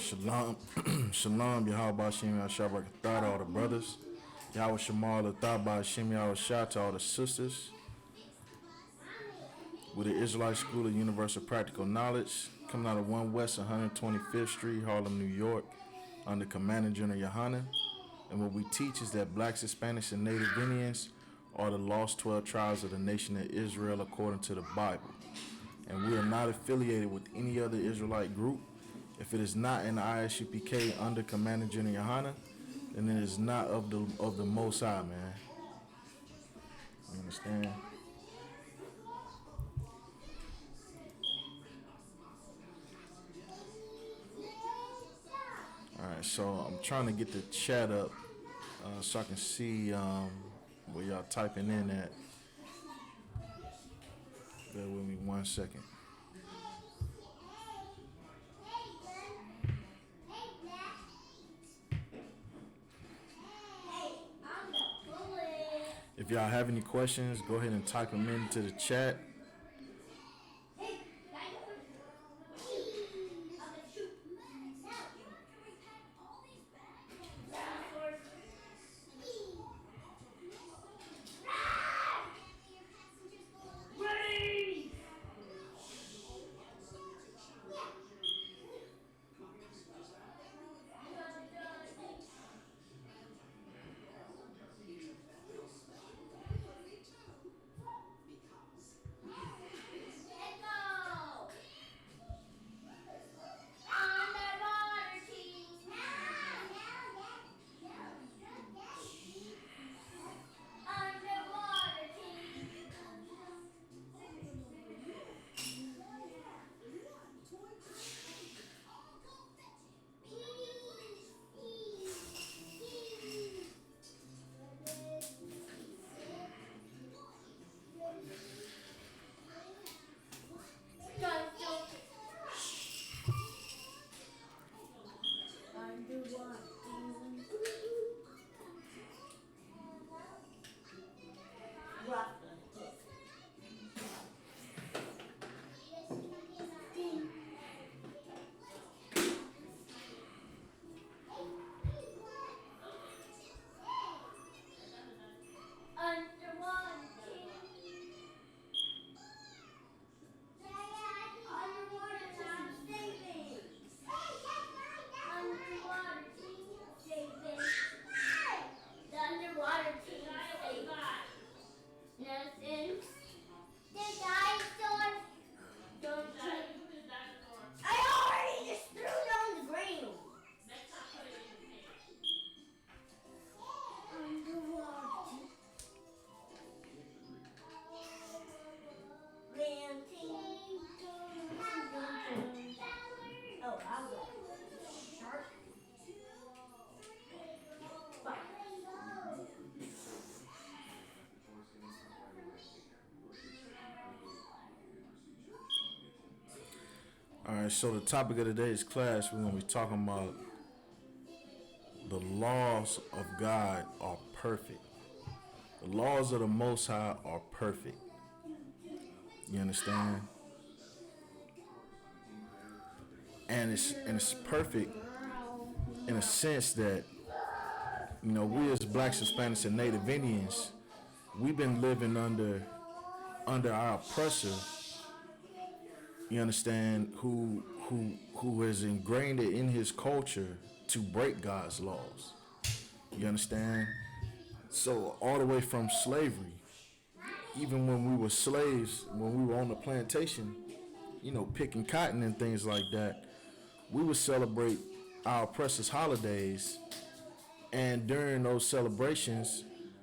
Shalom, Shalom, Yahweh Hashem, Yahweh all the brothers. Yahweh Shemal, Thaba Hashem, Yahweh Shah to all the sisters. With the Israelite School of Universal Practical Knowledge, coming out of 1 West 125th Street, Harlem, New York, under Commanding General YAHANNA. And what we teach is that blacks, Hispanics, and Native Indians are the lost 12 tribes of the nation of Israel according to the Bible. And we are not affiliated with any other Israelite group. If it is not in I.S.U.P.K under Commanding General YAHANNA, then it is not of the Most High, man. You understand? Alright, so I'm trying to get the chat up so I can see where y'all typing in at. Bear with me 1 second. If y'all have any questions, go ahead and type them into the chat. Alright, so the topic of today's class, we're going to be talking about the laws of God are perfect. The laws of the Most High are perfect. You understand? And it's perfect in a sense that, you know, we as blacks, Hispanics, and Native Indians, we've been living under our oppressor. You understand, who has ingrained it in his culture to break God's laws. You understand? So all the way from slavery, even when we were slaves, when we were on the plantation, you know, picking cotton and things like that, we would celebrate our oppressors' holidays, and during those celebrations,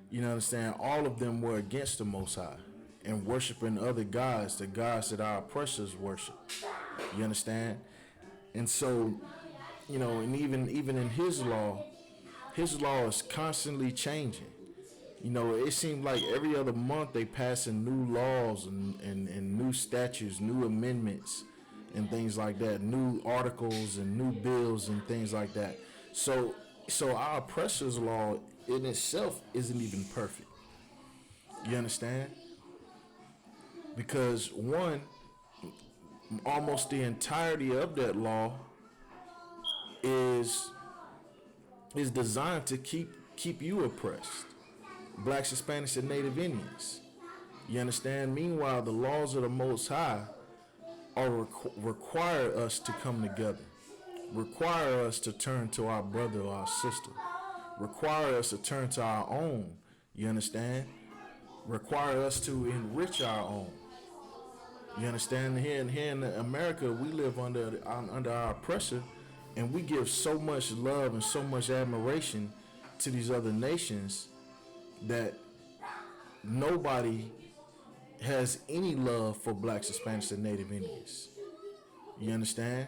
you know, understand, all of them were against the Most High and worshiping other gods, the gods that our oppressors worship. You understand? And so, you know, and even in his law is constantly changing. You know, it seemed like every other month they passing new laws and new statutes, new amendments and things like that, new articles and new bills and things like that. So our oppressor's law in itself isn't even perfect. You understand? Because one, almost the entirety of that law is is designed to keep you oppressed. Blacks, Hispanics, and Native Indians. You understand? Meanwhile, the laws of the Most High require us to come together, require us to turn to our brother or our sister, require us to turn to our own. You understand? Require us to enrich our own. You understand? Here in America, we live under our oppressor, and we give so much love and so much admiration to these other nations that nobody has any love for blacks, Hispanics, and Native Indians. You understand?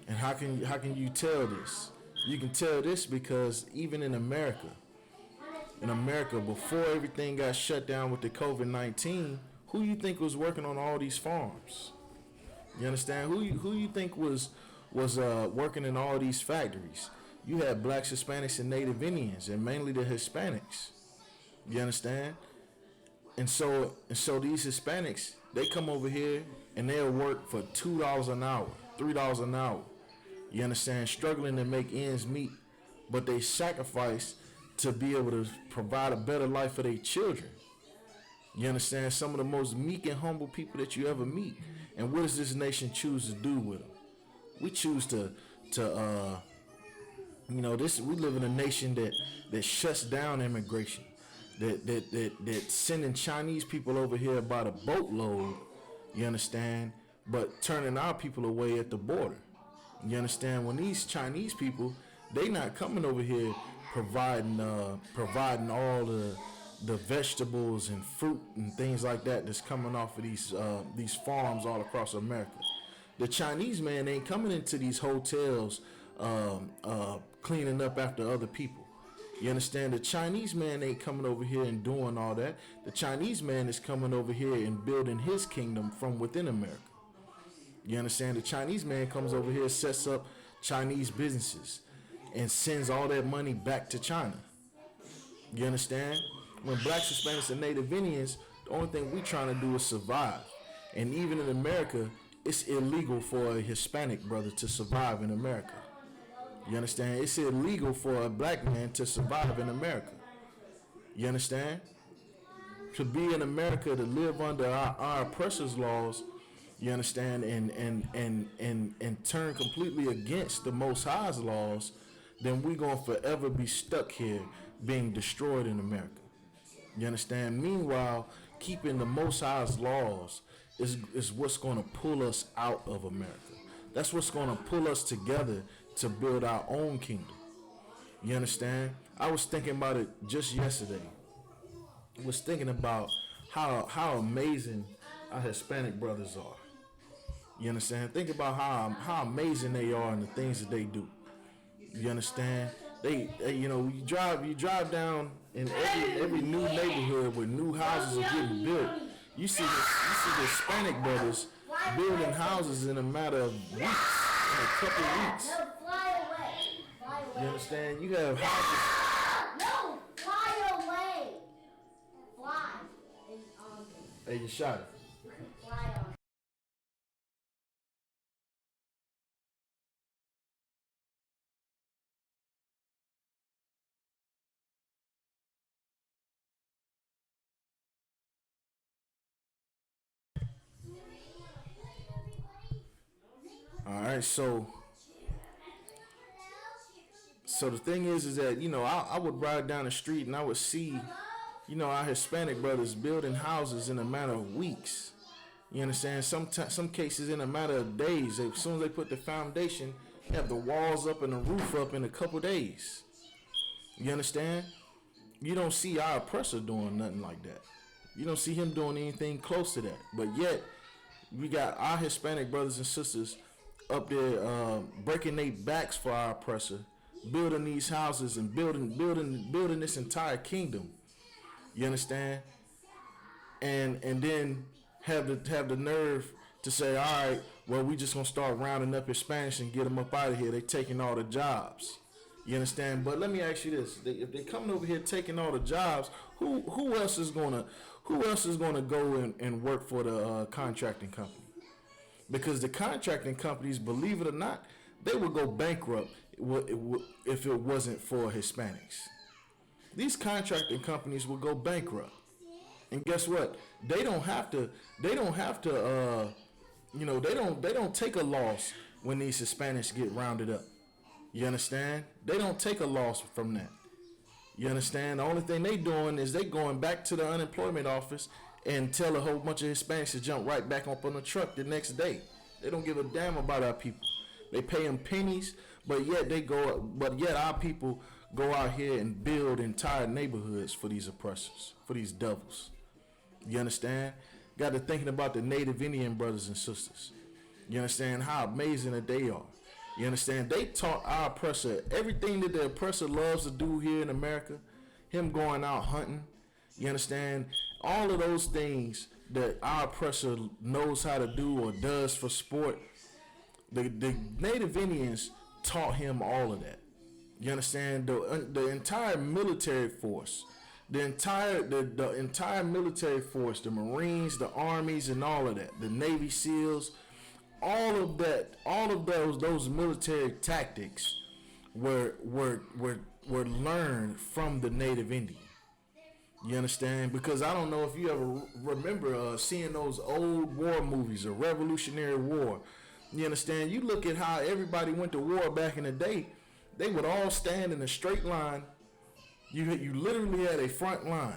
And how can you tell this? You can tell this because even in America, before everything got shut down with the COVID-19, who you think was working on all these farms? You understand? Who you think was working in all these factories? You had blacks, Hispanics, and Native Indians, and mainly the Hispanics. You understand? And so these Hispanics, they come over here and they'll work for $2 an hour, $3 an hour. You understand? Struggling to make ends meet, but they sacrifice to be able to provide a better life for their children. You understand? Some of the most meek and humble people that you ever meet. And what does this nation choose to do with them? We choose to this. We live in a nation that shuts down immigration, that sending Chinese people over here by the boatload. You understand? But turning our people away at the border. You understand? When these Chinese people, they not coming over here providing all the vegetables and fruit and things like that that's coming off of these farms all across America. The Chinese man ain't coming into these hotels cleaning up after other people. You understand? The Chinese man ain't coming over here and doing all that. The Chinese man is coming over here and building his kingdom from within America. You understand? The Chinese man comes over here, sets up Chinese businesses, and sends all that money back to China. You understand? When blacks, Hispanics, and Native Indians, the only thing we trying to do is survive. And even in America, it's illegal for a Hispanic brother to survive in America. You understand? It's illegal for a black man to survive in America. You understand? To be in America, to live under our oppressors' laws, you understand, and turn completely against the Most High's laws, then we're going to forever be stuck here being destroyed in America. You understand? Meanwhile, keeping the Most High's laws is what's going to pull us out of America. That's what's going to pull us together to build our own kingdom. You understand? I was thinking about it just yesterday. I was thinking about how amazing our Hispanic brothers are. You understand? Think about how amazing they are and the things that they do. You understand? They you drive down in every new neighborhood where new houses are getting built. You see the Hispanic brothers building houses in a matter of weeks, in a couple of weeks. You understand? You have houses. No, fly away. Fly. Hey, you shot it. Fly on. All right, so the thing is that I would ride down the street and I would see our Hispanic brothers building houses in a matter of weeks. You understand? Some cases in a matter of days. As soon as they put the foundation, they have the walls up and the roof up in a couple days. You understand? You don't see our oppressor doing nothing like that. You don't see him doing anything close to that. But yet, we got our Hispanic brothers and sisters up there breaking their backs for our oppressor, building these houses and building this entire kingdom. You understand? And then have the nerve to say, all right, well, we just gonna start rounding up Hispanics and get them up out of here. They taking all the jobs. You understand? But let me ask you this: if they coming over here taking all the jobs, who else is gonna go and work for the contracting company? Because the contracting companies, believe it or not, they would go bankrupt if it wasn't for Hispanics. These contracting companies would go bankrupt. And guess what? They don't have to. They don't have to. They don't take a loss when these Hispanics get rounded up. You understand? They don't take a loss from that. You understand? The only thing they doing is they going back to the unemployment office and tell a whole bunch of Hispanics to jump right back up on the truck the next day. They don't give a damn about our people. They pay them pennies, but yet our people go out here and build entire neighborhoods for these oppressors, for these devils. You understand? Got to thinking about the Native Indian brothers and sisters. You understand how amazing that they are. You understand? They taught our oppressor everything that the oppressor loves to do here in America. Him going out hunting. You understand? All of those things that our oppressor knows how to do or does for sport. The Native Indians taught him all of that. You understand? The entire military force. The entire military force, the Marines, the armies, and all of that, the Navy SEALs, all of those military tactics were learned from the Native Indian. You understand? Because I don't know if you ever remember seeing those old war movies, a Revolutionary War. You understand? You look at how everybody went to war back in the day. They would all stand in a straight line. You literally had a front line.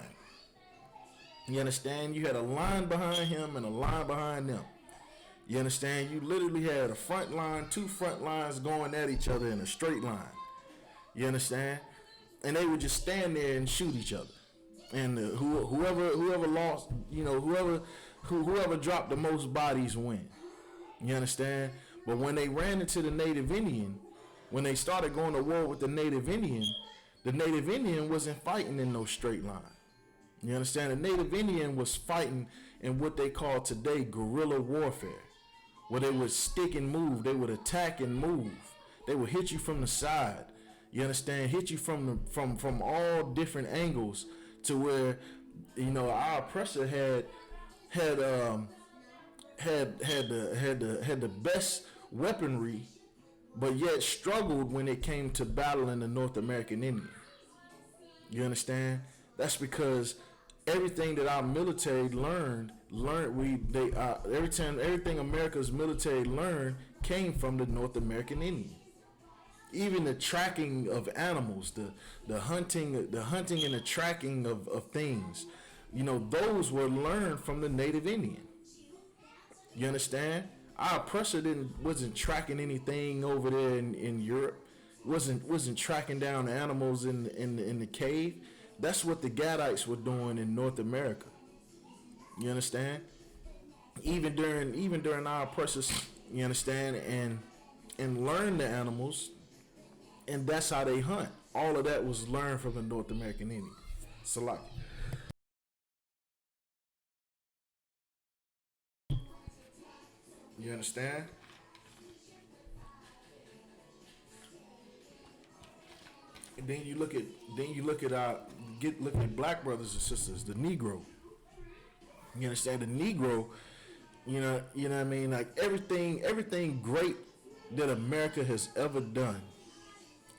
You understand? You had a line behind him and a line behind them. You understand? You literally had a front line, two front lines going at each other in a straight line. You understand? And they would just stand there and shoot each other. And whoever lost, whoever dropped the most bodies win. You understand? But when they ran into the Native Indian, when they started going to war with the Native Indian wasn't fighting in no straight line. You understand? The Native Indian was fighting in what they call today guerrilla warfare, where they would stick and move, they would attack and move, they would hit you from the side. You understand? Hit you from all different angles, to where our oppressor had the best weaponry, but yet struggled when it came to battling the North American Indian. You understand? That's because everything that our military everything America's military learned came from the North American Indian. Even the tracking of animals, the hunting and the tracking of things, those were learned from the Native Indian. You understand? Our oppressor wasn't tracking anything over there in Europe. Wasn't tracking down the animals in the cave. That's what the Gadites were doing in North America. You understand? Even during our oppressors, you understand, and learn the animals, and that's how they hunt. All of that was learned from the North American Indian. Salak. You understand? And then you look at black brothers and sisters, the Negro. You understand? The Negro, you know what I mean? Like everything great that America has ever done,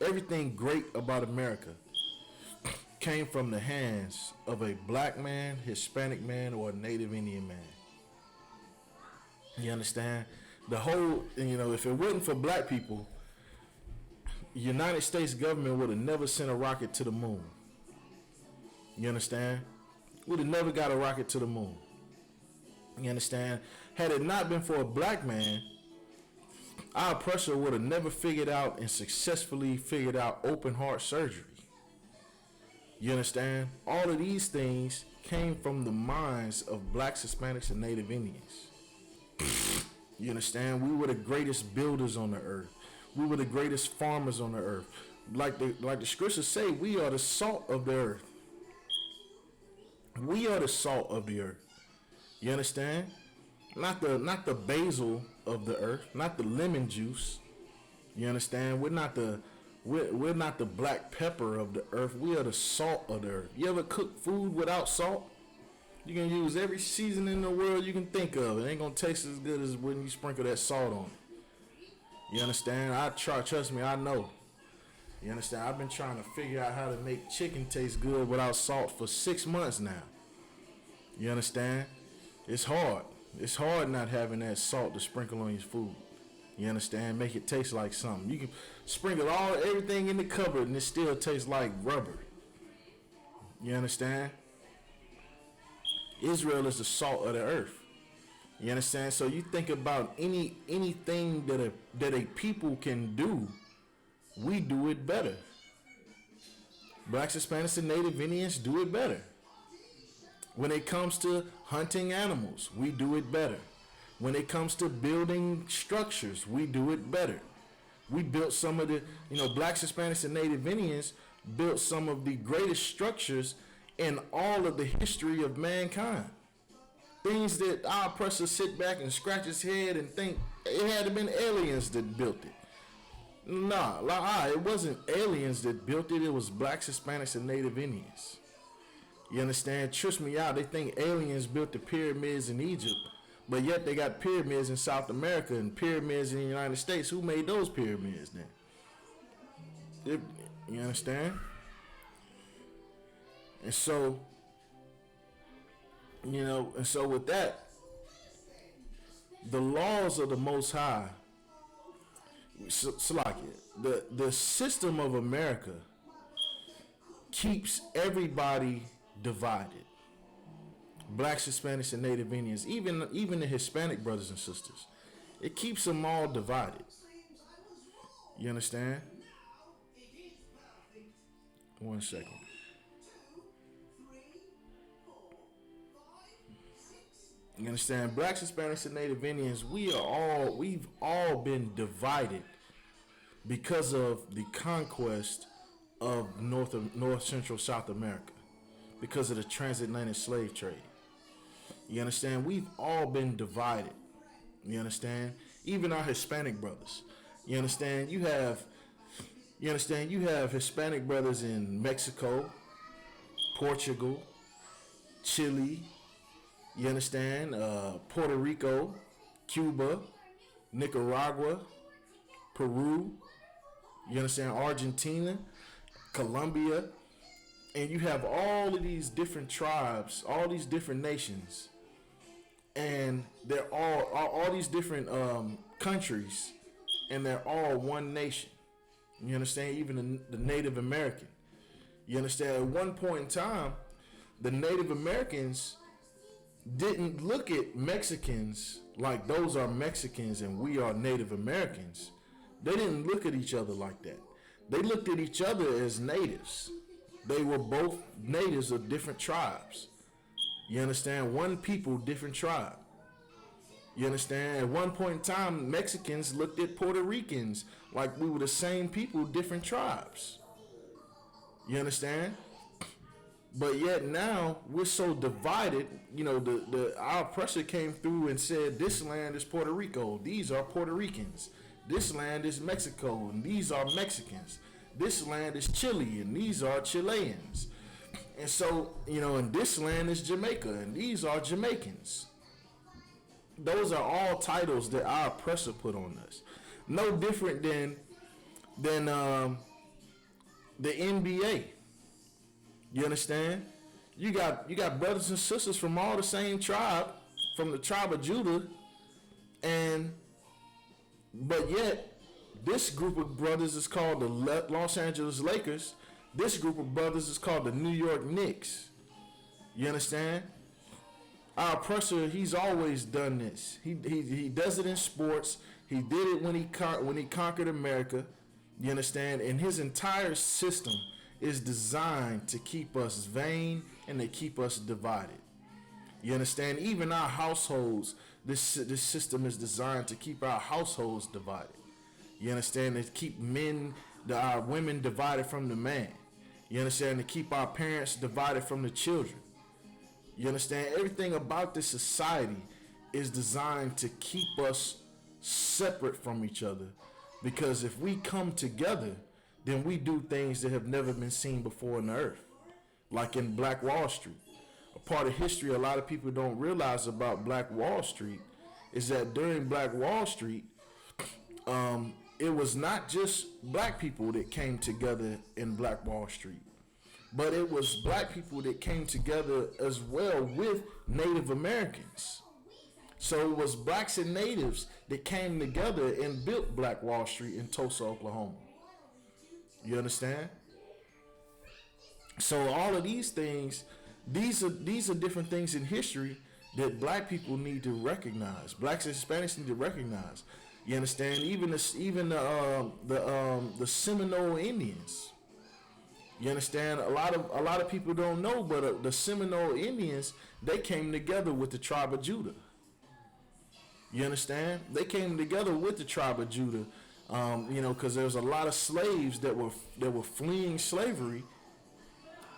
everything great about America came from the hands of a black man, Hispanic man, or a Native Indian man. You understand? The whole, if it wasn't for black people, the United States government would have never sent a rocket to the moon. You understand? Would have never got a rocket to the moon. You understand? Had it not been for a black man, our oppressor would have never figured out and successfully figured out open heart surgery. You understand? All of these things came from the minds of blacks, Hispanics, and Native Indians. You understand? We were the greatest builders on the earth. We were the greatest farmers on the earth. Like the scriptures say, we are the salt of the earth. We are the salt of the earth. You understand? Not the basil of the earth, not the lemon juice. You understand? We're not the black pepper of the earth. We are the salt of the earth. You ever cook food without salt? You can use every seasoning in the world you can think of. It ain't gonna taste as good as when you sprinkle that salt on it. You understand? Trust me, I know. You understand? I've been trying to figure out how to make chicken taste good without salt for 6 months now. You understand? It's hard. It's hard not having that salt to sprinkle on your food. You understand? Make it taste like something. You can sprinkle everything in the cupboard and it still tastes like rubber. You understand? Israel is the salt of the earth. You understand? So you think about anything that a people can do, we do it better. Blacks, Hispanics, and Native Indians do it better. When it comes to hunting animals, we do it better. When it comes to building structures, we do it better. We built some of the, Blacks, Hispanics, and Native Indians built some of the greatest structures in all of the history of mankind. Things that our oppressor sit back and scratch his head and think it had to been aliens that built it. Nah, it wasn't aliens that built it. It was Blacks, Hispanics, and Native Indians. You understand? Trust me out. They think aliens built the pyramids in Egypt, but yet they got pyramids in South America and pyramids in the United States. Who made those pyramids then? You understand? And so, with that, the laws of the Most High, the system of America keeps everybody divided. Blacks, Hispanics, and Native Indians, even the Hispanic brothers and sisters. It keeps them all divided. You understand? 1 second. You understand? Blacks, Hispanics, and Native Indians, we've all been divided because of the conquest of North Central South America, because of the transatlantic slave trade. You understand? We've all been divided. You understand? Even our Hispanic brothers. You understand? You have Hispanic brothers in Mexico, Portugal, Chile. You understand? Puerto Rico, Cuba, Nicaragua, Peru. You understand? Argentina, Colombia. And you have all of these different tribes, all these different nations, and they're all these different countries, and they're all one nation. You understand? Even the Native American. You understand? At one point in time, the Native Americans didn't look at Mexicans like those are Mexicans and we are Native Americans. They didn't look at each other like that. They looked at each other as natives. They were both natives of different tribes. You understand? One people, different tribe. You understand? At one point in time, Mexicans looked at Puerto Ricans like we were the same people, different tribes. You understand? But yet now we're so divided. Our oppressor came through and said, this land is Puerto Rico. These are Puerto Ricans. This land is Mexico, and these are Mexicans. This land is Chile, and these are Chileans. And so, and this land is Jamaica, and these are Jamaicans. Those are all titles that our oppressor put on us. No different than the NBA. You understand? You got brothers and sisters from all the same tribe, from the tribe of Judah, but yet this group of brothers is called the Los Angeles Lakers. This group of brothers is called the New York Knicks. You understand? Our oppressor, he's always done this. He does it in sports. He did it when he conquered America. You understand? And his entire system is designed to keep us vain and to keep us divided. You understand? Even our households, this system is designed to keep our households divided. You understand? To keep our women divided from the man. You understand? To keep our parents divided from the children. You understand? Everything about this society is designed to keep us separate from each other. Because if we come together, then we do things that have never been seen before on the earth. Like in Black Wall Street. A part of history a lot of people don't realize about Black Wall Street is that during Black Wall Street, it was not just black people that came together in Black Wall Street, but it was black people that came together as well with Native Americans. So it was blacks and natives that came together and built Black Wall Street in Tulsa, Oklahoma. You understand? So all of these things, these are different things in history that black people need to recognize. Blacks and Hispanics need to recognize. You understand? Even the Seminole Indians. You understand? A lot of people don't know, but the Seminole Indians, they came together with the tribe of Judah. You understand? They came together with the tribe of Judah, because there was a lot of slaves that were fleeing slavery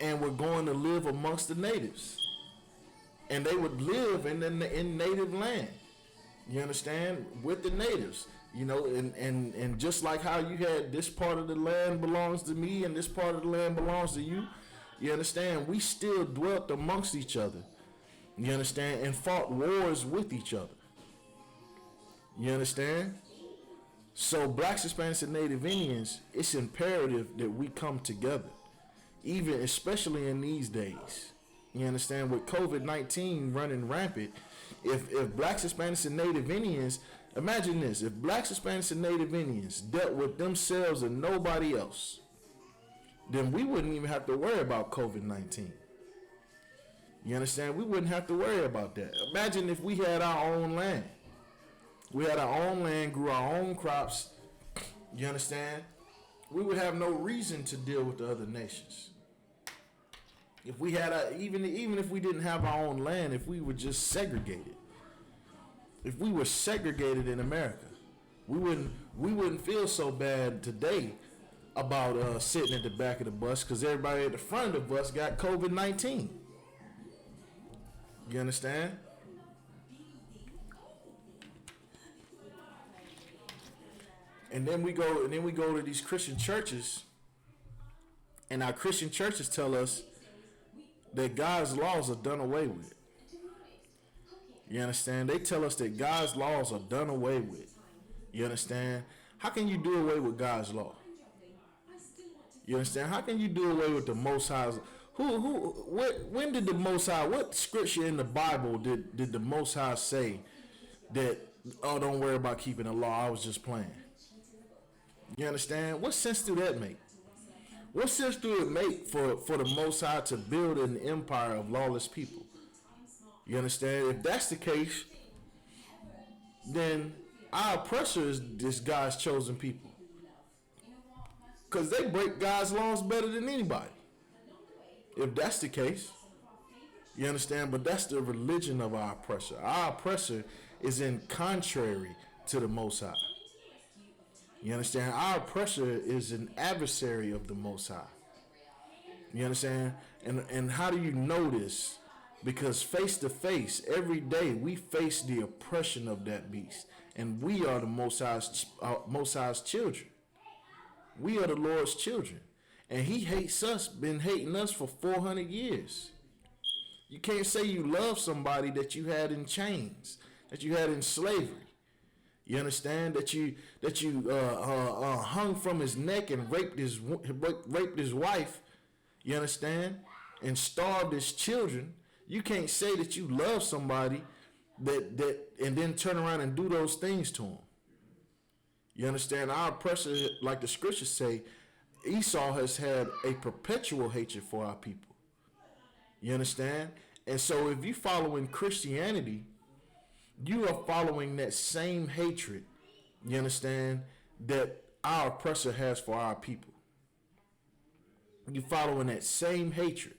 and were going to live amongst the natives, and they would live in native land. You understand? With the natives, and just like how you had this part of the land belongs to me and this part of the land belongs to you. You understand? We still dwelt amongst each other. You understand? And fought wars with each other. You understand? So blacks, Hispanics, and Native Indians, it's imperative that we come together, especially in these days. You understand? With COVID-19 running rampant, if blacks, Hispanics, and Native Indians, imagine this: if blacks, Hispanics, and Native Indians dealt with themselves and nobody else, then we wouldn't even have to worry about COVID-19. You understand? We wouldn't have to worry about that. Imagine if we had our own land. We had our own land, grew our own crops. You understand? We would have no reason to deal with the other nations. If we had even if we didn't have our own land, if we were just segregated, if we were segregated in America, we wouldn't feel so bad today about sitting at the back of the bus, because everybody at the front of the bus got COVID-19. You understand? And then we go to these Christian churches, and our Christian churches tell us that God's laws are done away with. You understand? They tell us that God's laws are done away with. You understand? How can you do away with God's law? You understand? How can you do away with the Most High? When did the Most High, what scripture in the Bible did the Most High say that, oh, don't worry about keeping the law, I was just playing? You understand? What sense do that make? What sense do it make for the Most High to build an empire of lawless people? You understand? If that's the case, then our oppressor is God's chosen people, because they break God's laws better than anybody. If that's the case, you understand? But that's the religion of our oppressor. Our oppressor is in contrary to the Most High. You understand? Our oppressor is an adversary of the Most High. You understand? And how do you know this? Because face to face, every day, we face the oppression of that beast. And we are the Most High's children. We are the Lord's children. And he hates us, been hating us for 400 years. You can't say you love somebody that you had in chains, that you had in slavery. You understand? That you hung from his neck and raped his wife. You understand? And starved his children. You can't say that you love somebody that and then turn around and do those things to him. You understand? Our oppressor, like the scriptures say, Esau has had a perpetual hatred for our people. You understand? And so if you follow in Christianity, you are following that same hatred, you understand, that our oppressor has for our people. You're following that same hatred.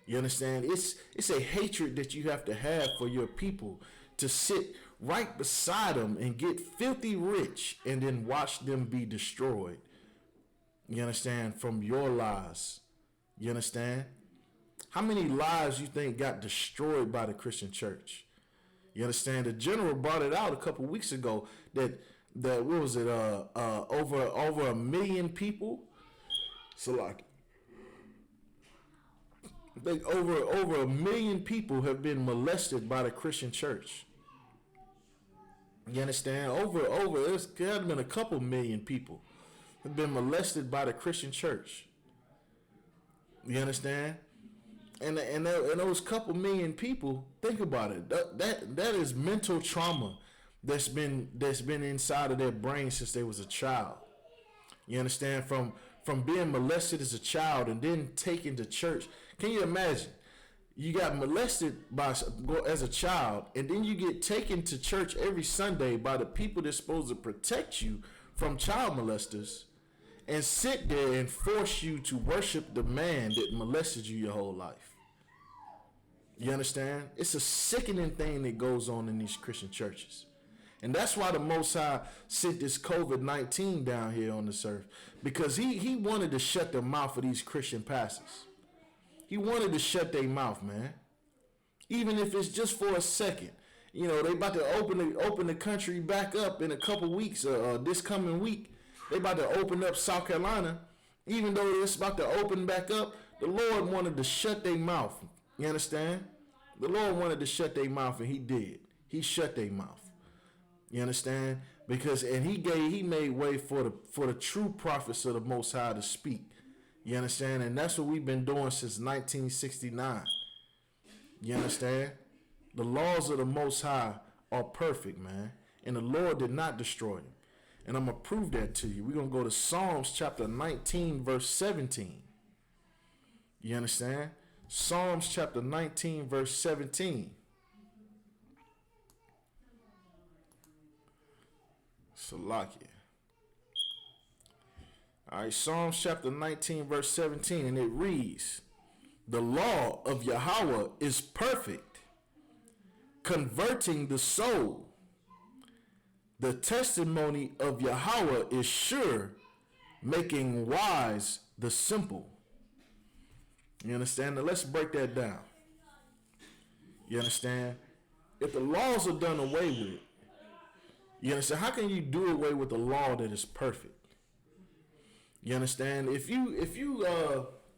You understand? It's a hatred that you have to have for your people, to sit right beside them and get filthy rich and then watch them be destroyed. You understand? From your lies. You understand? How many lives you think got destroyed by the Christian church? You understand? The general brought it out a couple weeks ago that what was it? Over 1 million people. So like, over 1 million people have been molested by the Christian church. You understand? There's got been a couple million people have been molested by the Christian church. You understand? And those couple million people, think about it. That is mental trauma that's been inside of their brain since they was a child. You understand? From being molested as a child and then taken to church. Can you imagine? You got molested as a child, and then you get taken to church every Sunday by the people that's supposed to protect you from child molesters, and sit there and force you to worship the man that molested you your whole life. You understand? It's a sickening thing that goes on in these Christian churches. And that's why the Most High sent this COVID-19 down here on this earth. Because he wanted to shut the mouth of these Christian pastors. He wanted to shut their mouth, man. Even if it's just for a second. You know, they about to open the country back up in a couple weeks, this coming week. They about to open up South Carolina. Even though it's about to open back up, the Lord wanted to shut their mouth. You understand? The Lord wanted to shut their mouth, and he did. He shut their mouth. You understand? Because he made way for the true prophets of the Most High to speak. You understand? And that's what we've been doing since 1969. You understand? The laws of the Most High are perfect, man. And the Lord did not destroy them. And I'm going to prove that to you. We're going to go to Psalms chapter 19, verse 17. You understand? Psalms chapter 19, verse 17. Salakia. All right, Psalms chapter 19, verse 17, and it reads, "The law of Yahweh is perfect, converting the soul. The testimony of Yahweh is sure, making wise the simple." You understand? Now let's break that down. You understand? If the laws are done away with, you understand? How can you do away with a law that is perfect? You understand? If you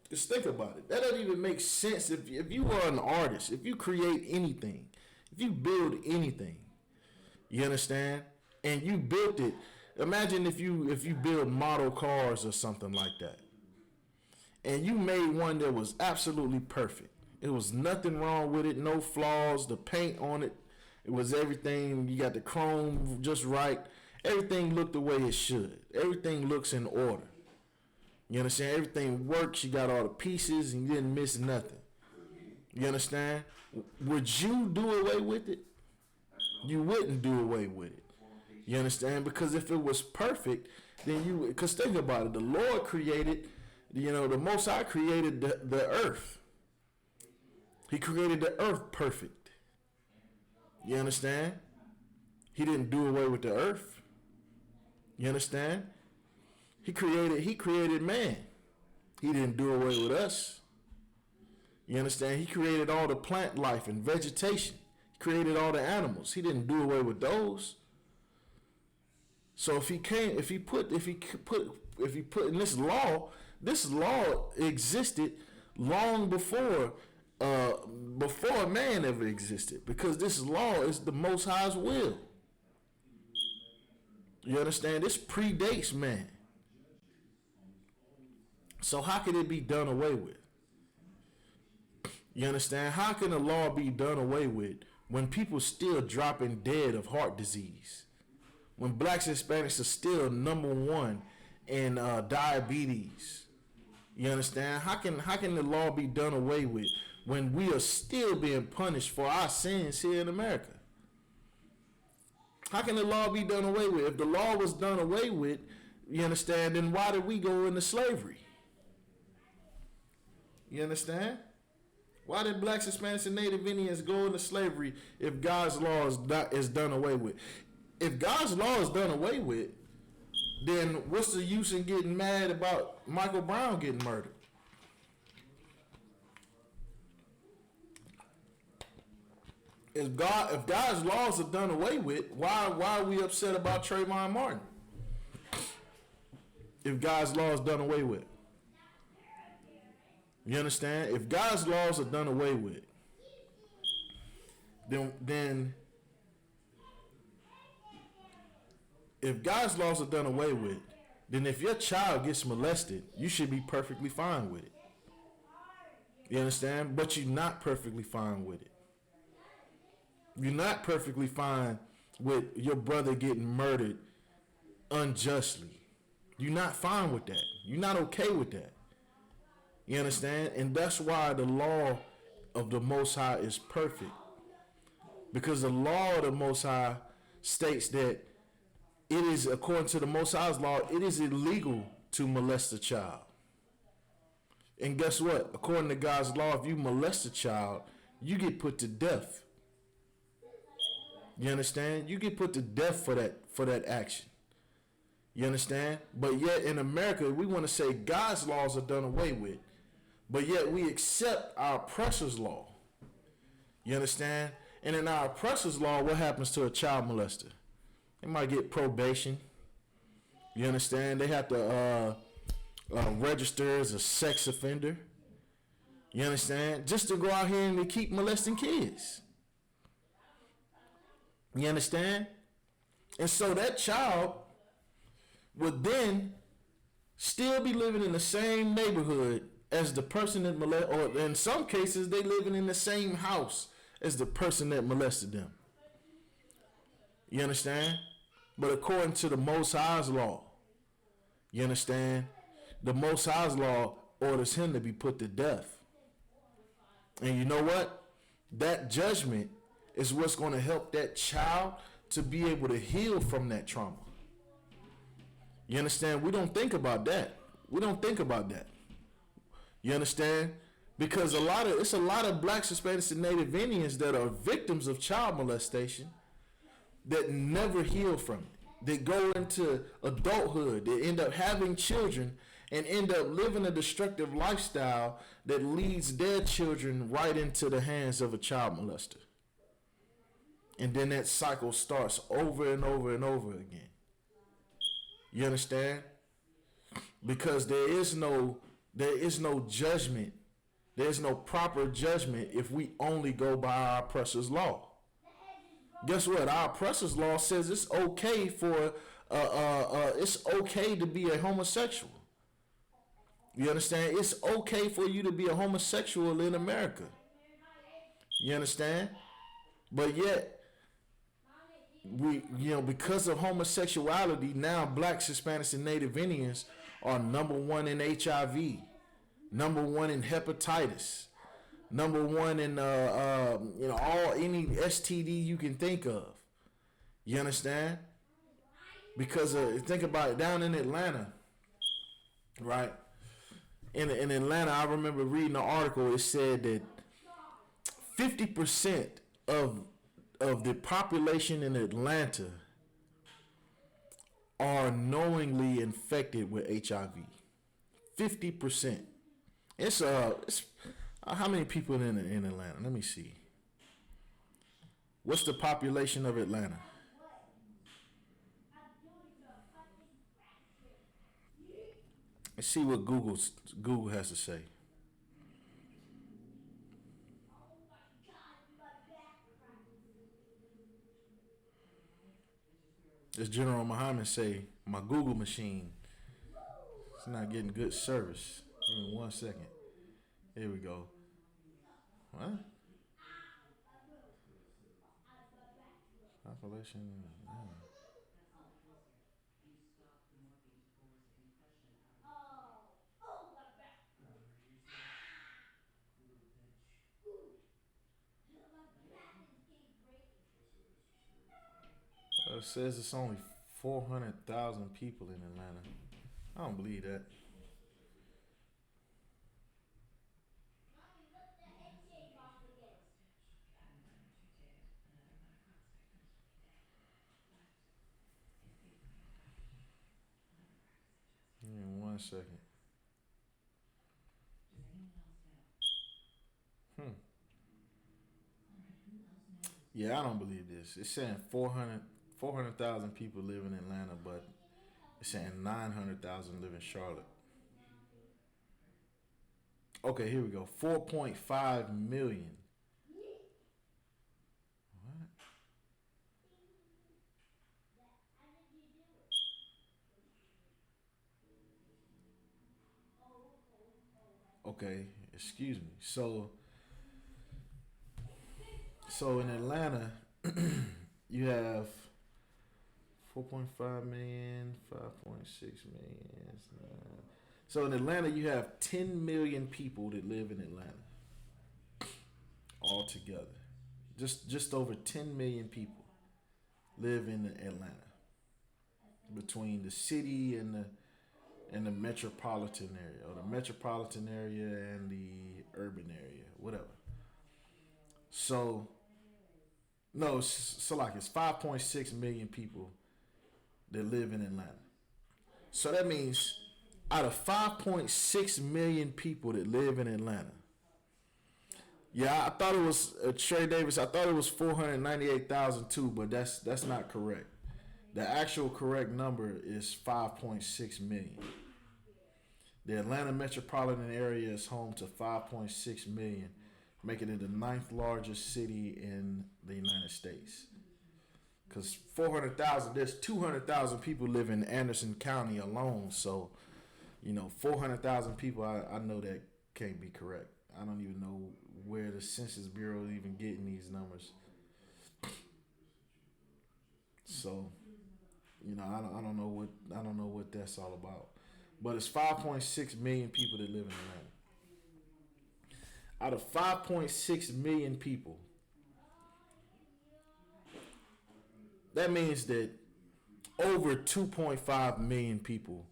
just think about it, that doesn't even make sense. If you are an artist, if you create anything, if you build anything, you understand? And you built it. Imagine if you build model cars or something like that. And you made one that was absolutely perfect. It was nothing wrong with it, no flaws, the paint on it. It was everything. You got the chrome just right. Everything looked the way it should. Everything looks in order. You understand? Everything works. You got all the pieces and you didn't miss nothing. You understand? Would you do away with it? You wouldn't do away with it. You understand? Because if it was perfect, then you, because think about it, the Lord created, the Most High created the earth. He created the earth perfect. You understand? He didn't do away with the earth. You understand? He created man. He didn't do away with us. You understand? He created all the plant life and vegetation. He created all the animals. He didn't do away with those. So if he put in this law existed long before man ever existed, because this law is the Most High's will. You understand? This predates man. So how can it be done away with? You understand? How can a law be done away with when people still dropping dead of heart disease? When blacks and Hispanics are still #1 in diabetes? You understand? How can the law be done away with when we are still being punished for our sins here in America? How can the law be done away with? If the law was done away with, you understand, then why did we go into slavery? You understand? Why did blacks, Hispanics, and Native Indians go into slavery if God's law is done away with? If God's law is done away with, then what's the use in getting mad about Michael Brown getting murdered? If God's laws are done away with, why are we upset about Trayvon Martin? If God's laws done away with. You understand? If God's laws are done away with, then if God's laws are done away with, then if your child gets molested, you should be perfectly fine with it. You understand? But you're not perfectly fine with it. You're not perfectly fine with your brother getting murdered unjustly. You're not fine with that. You're not okay with that. You understand? And that's why the law of the Most High is perfect. Because the law of the Most High states that it is, according to the Most High's law, it is illegal to molest a child. And guess what? According to God's law, if you molest a child, you get put to death. You understand? You get put to death for that action. You understand? But yet in America, we want to say God's laws are done away with. But yet we accept our oppressor's law. You understand? And in our oppressor's law, what happens to a child molester? They might get probation. You understand? They have to register as a sex offender. You understand? Just to go out here and to keep molesting kids. You understand? And so that child would then still be living in the same neighborhood as the person that molested, or in some cases, they living in the same house as the person that molested them. You understand? But according to the Most High's law, you understand? The Most High's law orders him to be put to death. And you know what? That judgment is what's going to help that child to be able to heal from that trauma. You understand? We don't think about that. We don't think about that. You understand? Because it's a lot of blacks, Hispanics, and Native Indians that are victims of child molestation that never heal from it. They go into adulthood, they end up having children and end up living a destructive lifestyle that leads their children right into the hands of a child molester. And then that cycle starts over and over and over again. You understand? Because there is no judgment. There's no proper judgment if we only go by our oppressor's law. Guess what? Our oppressor's law says it's okay for it's okay to be a homosexual. You understand? It's okay for you to be a homosexual in America. You understand? But yet, because of homosexuality, now blacks, Hispanics, and Native Indians are number one in HIV, number one in hepatitis, number one in any STD you can think of. You understand? Because think about it, down in Atlanta, right? In Atlanta, I remember reading an article. It said that 50% of the population in Atlanta are knowingly infected with HIV. 50%. It's how many people in Atlanta? Let me see. What's the population of Atlanta? Let's see what Google has to say. This General Muhammad say, my Google machine is not getting good service. Give me 1 second. Here we go. What? Population. It says it's only 400,000 people in Atlanta. I don't believe that. Give me 1 second. Yeah, I don't believe this. It's saying 400,000 people live in Atlanta, but it's saying 900,000 live in Charlotte. Okay, here we go. 4.5 million. What? Okay, excuse me. So in Atlanta, you have 4.5 million, 5.6 million. So in Atlanta, you have 10 million people that live in Atlanta altogether. Just over 10 million people live in Atlanta between the city and the metropolitan area, or the metropolitan area and the urban area, whatever. So no, so like it's 5.6 million people that live in Atlanta. So that means out of 5.6 million people that live in Atlanta, yeah, I thought it was Trey Davis. I thought it was 498,000 too, but that's not correct. The actual correct number is 5.6 million. The Atlanta metropolitan area is home to 5.6 million, making it the ninth largest city in the United States. Because 400,000, there's 200,000 people live in Anderson County alone. So, 400,000 people, I know that can't be correct. I don't even know where the Census Bureau is even getting these numbers. So, I don't know what that's all about. But it's 5.6 million people that live in Atlanta. Out of 5.6 million people, that means that over 2.5 million people,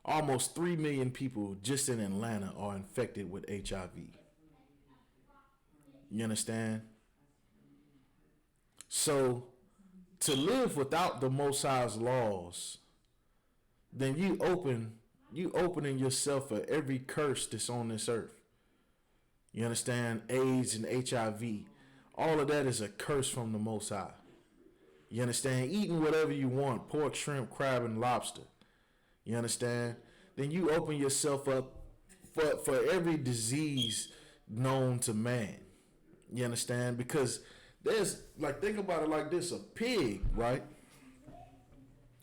almost 3 million people just in Atlanta are infected with HIV. You understand? So to live without the Most High's laws, then you opening yourself for every curse that's on this earth. You understand? AIDS and HIV, all of that is a curse from the Most High. You understand? Eating whatever you want, pork, shrimp, crab, and lobster. You understand? Then you open yourself up for every disease known to man. You understand? Because there's, like, think about it like this: a pig, right?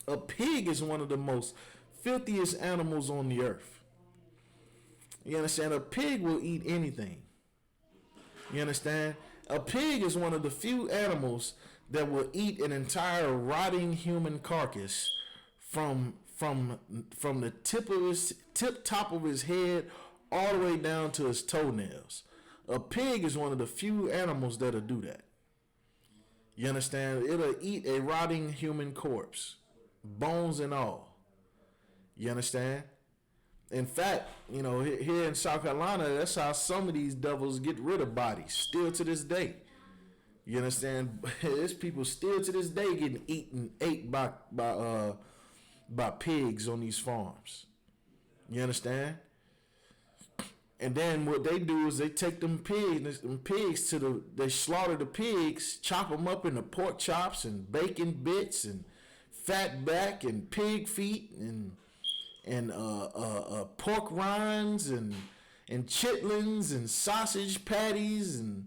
A pig is one of the most filthiest animals on the earth. You understand? A pig will eat anything. You understand? A pig is one of the few animals that will eat an entire rotting human carcass from the tip top of his head all the way down to his toenails. A pig is one of the few animals that'll do that. You understand? It'll eat a rotting human corpse, bones and all. You understand? In fact, here in South Carolina, that's how some of these devils get rid of bodies, still to this day. You understand? There's people still to this day getting ate by pigs on these farms. You understand? And then what they do is they take them pigs they slaughter the pigs, chop them up into pork chops and bacon bits and fat back and pig feet and pork rinds and chitlins and sausage patties and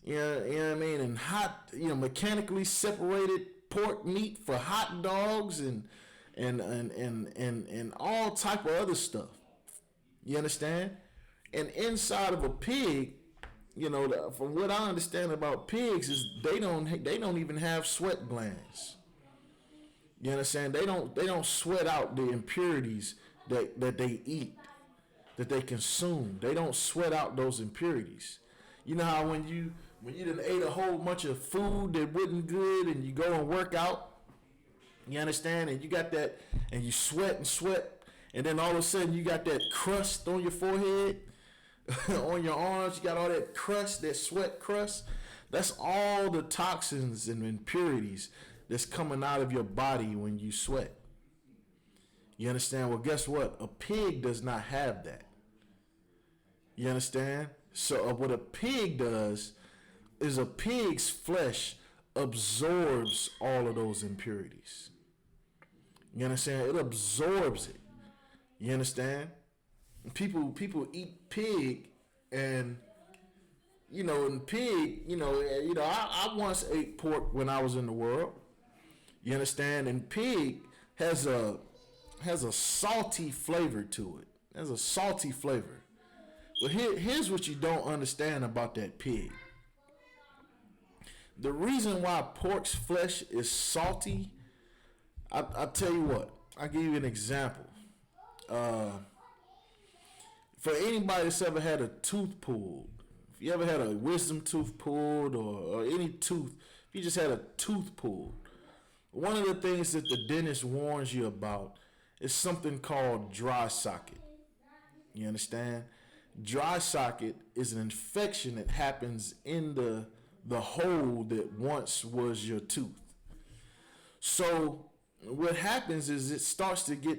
you know what I mean, and hot, mechanically separated pork meat for hot dogs and all type of other stuff. You understand? And inside of a pig, from what I understand about pigs is they don't even have sweat glands. You understand? They don't sweat out the impurities that they eat, that they consume. They don't sweat out those impurities. You know how when you done ate a whole bunch of food that wasn't good and you go and work out, you understand, and you got that, and you sweat, and then all of a sudden you got that crust on your forehead, on your arms, you got all that crust, that sweat crust. That's all the toxins and impurities that's coming out of your body when you sweat. You understand? Well, guess what? A pig does not have that. You understand? So what a pig does is a pig's flesh absorbs all of those impurities. You understand? It absorbs it. You understand? People eat pig, and and pig, I once ate pork when I was in the world. You understand? And pig has a salty flavor to it. Has a salty flavor. Well, here's what you don't understand about that pig. The reason why pork's flesh is salty, I'll tell you what. I'll give you an example. For anybody that's ever had a tooth pulled, if you ever had a wisdom tooth pulled or any tooth, if you just had a tooth pulled, one of the things that the dentist warns you about is something called dry socket. You understand? Dry socket is an infection that happens in the hole that once was your tooth. So what happens is it starts to get,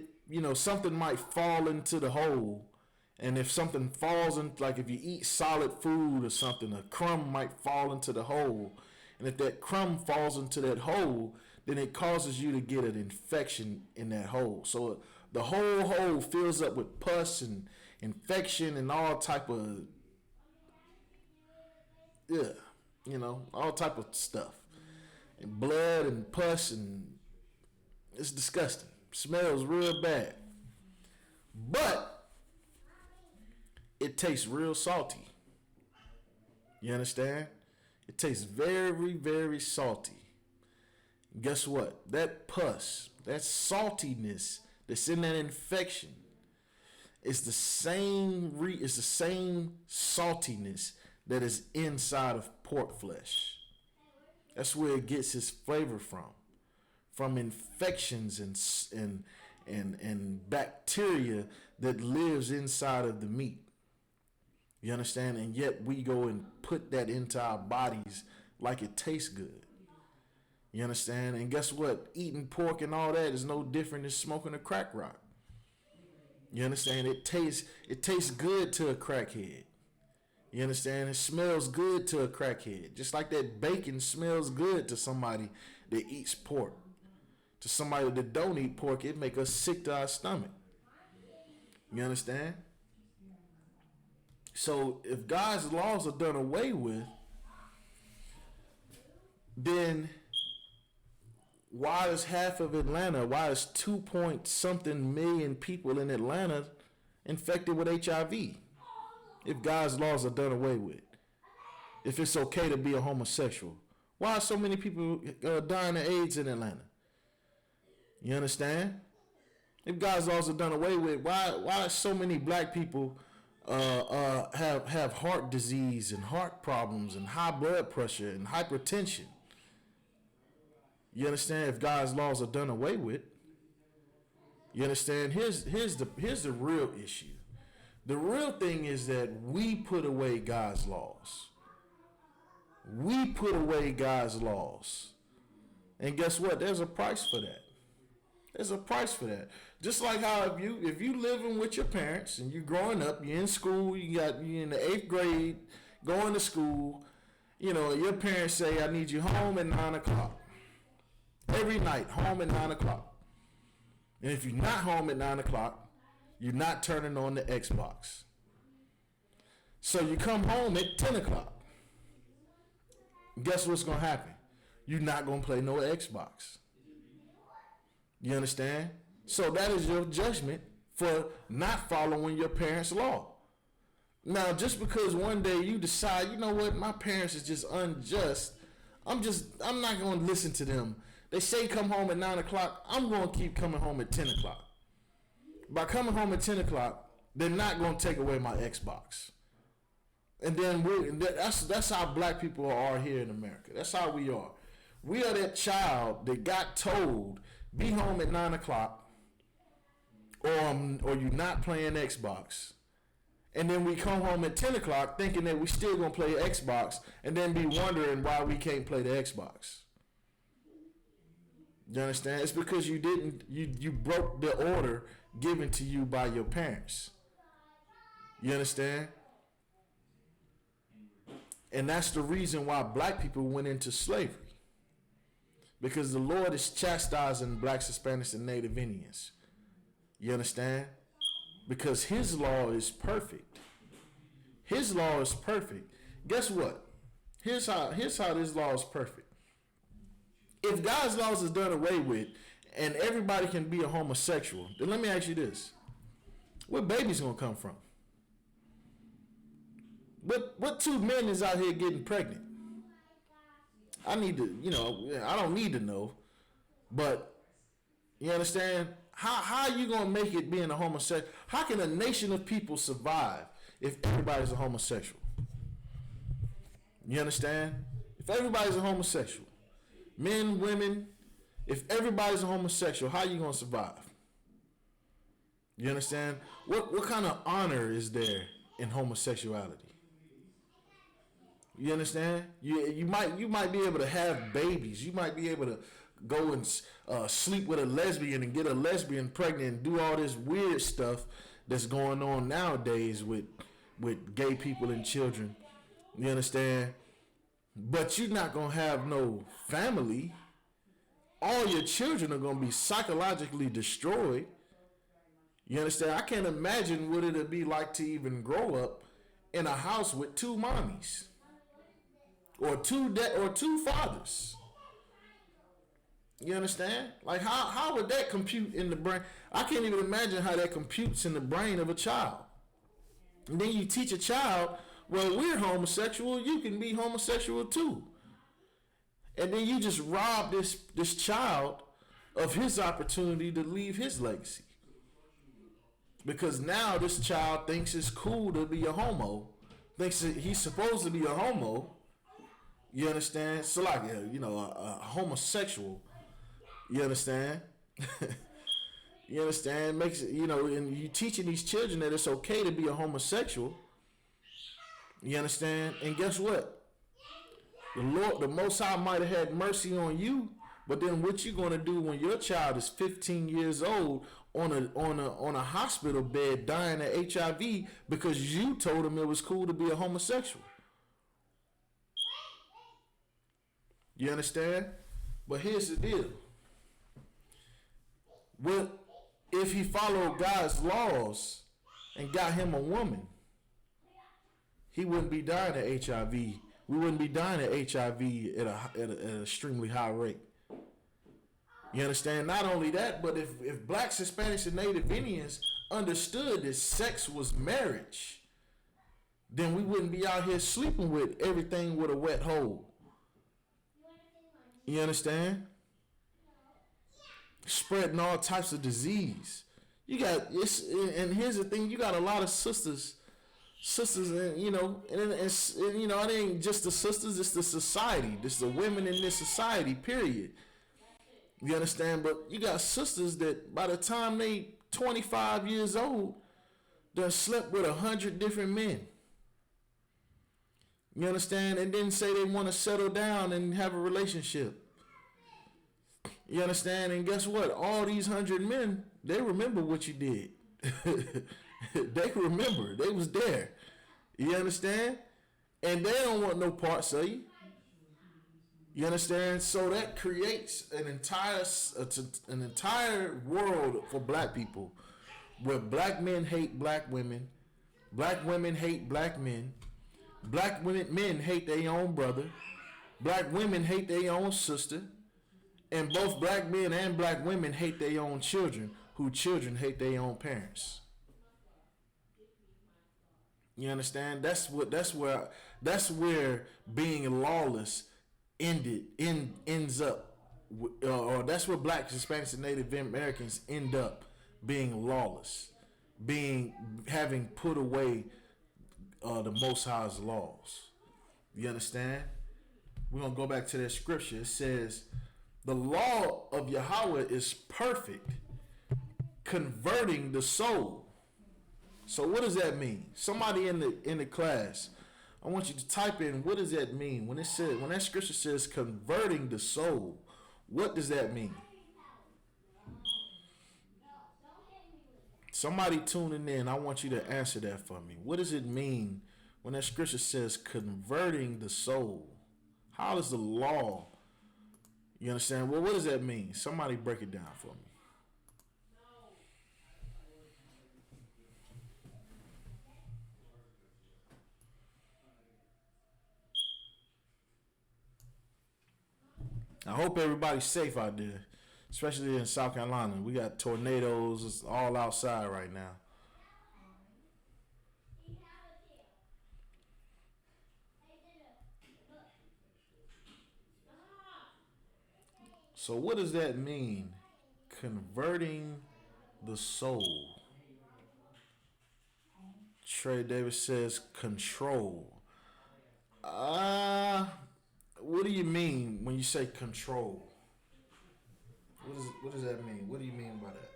something might fall into the hole. And if something falls in, like if you eat solid food or something, a crumb might fall into the hole. And if that crumb falls into that hole, then it causes you to get an infection in that hole. So the whole hole fills up with pus and infection and all type of, all type of stuff. And blood and pus, and it's disgusting. Smells real bad. But it tastes real salty. You understand? It tastes very, very salty. Guess what? That pus, that saltiness that's in that infection is the same saltiness that is inside of pork flesh. That's where it gets its flavor from infections and bacteria that lives inside of the meat. You understand? And yet we go and put that into our bodies like it tastes good. You understand? And guess what? Eating pork and all that is no different than smoking a crack rock. You understand? It tastes good to a crackhead. You understand? It smells good to a crackhead. Just like that bacon smells good to somebody that eats pork. To somebody that don't eat pork, it make us sick to our stomach. You understand? So if God's laws are done away with, then why is half of Atlanta, why is 2-point-something million people in Atlanta infected with HIV? If God's laws are done away with. If it's okay to be a homosexual. Why are so many people dying of AIDS in Atlanta? You understand? If God's laws are done away with, why so many black people have heart disease and heart problems and high blood pressure and hypertension? You understand? If God's laws are done away with, you understand? Here's the real issue. The real thing is that we put away God's laws. We put away God's laws. And guess what? There's a price for that. There's a price for that. Just like how if you living with your parents and you growing up, you're in school, you're in the 8th grade, going to school, your parents say, I need you home at 9 o'clock. Every night, home at 9 o'clock. And if you're not home at 9 o'clock, you're not turning on the Xbox. So you come home at 10 o'clock. Guess what's going to happen? You're not going to play no Xbox. You understand? So that is your judgment for not following your parents' law. Now, just because one day you decide, you know what, my parents is just unjust, I'm not going to listen to them. They say come home at 9 o'clock, I'm going to keep coming home at 10 o'clock. By coming home at 10 o'clock, they're not going to take away my Xbox. And then that's how black people are here in America. That's how we are. We are that child that got told, be home at 9 o'clock, or you're not playing Xbox. And then we come home at 10 o'clock thinking that we still going to play Xbox, and then be wondering why we can't play the Xbox. You understand? It's because you broke the order given to you by your parents. You understand? And that's the reason why black people went into slavery. Because the Lord is chastising blacks, Hispanics, and Native Indians. You understand? Because his law is perfect. His law is perfect. Guess what? Here's how this law is perfect. If God's laws is done away with and everybody can be a homosexual, then let me ask you this. Where babies gonna come from? What two men is out here getting pregnant? I need to, I don't need to know, but you understand? How are you gonna make it being a homosexual? How can a nation of people survive if everybody's a homosexual? You understand? If everybody's a homosexual, men, women, if everybody's a homosexual, how are you gonna survive? You understand? What kind of honor is there in homosexuality? You understand? You might be able to have babies. You might be able to go and sleep with a lesbian and get a lesbian pregnant and do all this weird stuff that's going on nowadays with gay people and children. You understand? But you're not gonna have no family. All your children are gonna be psychologically destroyed. You understand? I can't imagine what it'd be like to even grow up in a house with two mommies or two fathers. You understand? Like how would that compute in the brain? I can't even imagine how that computes in the brain of a child. And then you teach a child, well, we're homosexual, you can be homosexual too. And then you just rob this child of his opportunity to leave his legacy. Because now this child thinks it's cool to be a homo, thinks that he's supposed to be a homo. You understand? So like, a homosexual. You understand? You understand? Makes it, and you teaching these children that it's okay to be a homosexual. You understand? And guess what? The Lord, the Most High might have had mercy on you, but then what you gonna do when your child is 15 years old on a hospital bed dying of HIV because you told him it was cool to be a homosexual? You understand? But here's the deal. Well, if he followed God's laws and got him a woman, he wouldn't be dying of HIV. We wouldn't be dying of HIV at an extremely high rate. You understand? Not only that, but if blacks, Hispanics, and Native Indians understood that sex was marriage, then we wouldn't be out here sleeping with everything with a wet hole. You understand? Spreading all types of disease. And here's the thing: you got a lot of sisters, and it ain't just the sisters; it's the society. It's the women in this society. Period. You understand? But you got sisters that by the time they 25 years old, done slept with 100 different men. You understand? And then say they want to settle down and have a relationship. You understand? And guess what? All these 100 men, they remember what you did. They remember. They was there. You understand? And they don't want no parts of you. You understand? So that creates an entire world for black people where black men hate black women hate black men men hate their own brother, black women hate their own sister, and both black men and black women hate their own children, who children hate their own parents. You understand? That's where being lawless ends up, or that's where blacks, Hispanics, and Native Americans end up being lawless, having put away the Most High's laws. You understand? We're gonna go back to that scripture. It says, "The law of Yahweh is perfect, converting the soul." So what does that mean? Somebody in the class, I want you to type in, what does that mean? When that scripture says converting the soul, what does that mean? Somebody tuning in, I want you to answer that for me. What does it mean when that scripture says converting the soul? How is the law? You understand? Well, what does that mean? Somebody break it down for me. I hope everybody's safe out there, especially in South Carolina. We got tornadoes. It's all outside right now. So what does that mean? Converting the soul. Trey Davis says control. Uh what do you mean when you say control? What does that mean? What do you mean by that?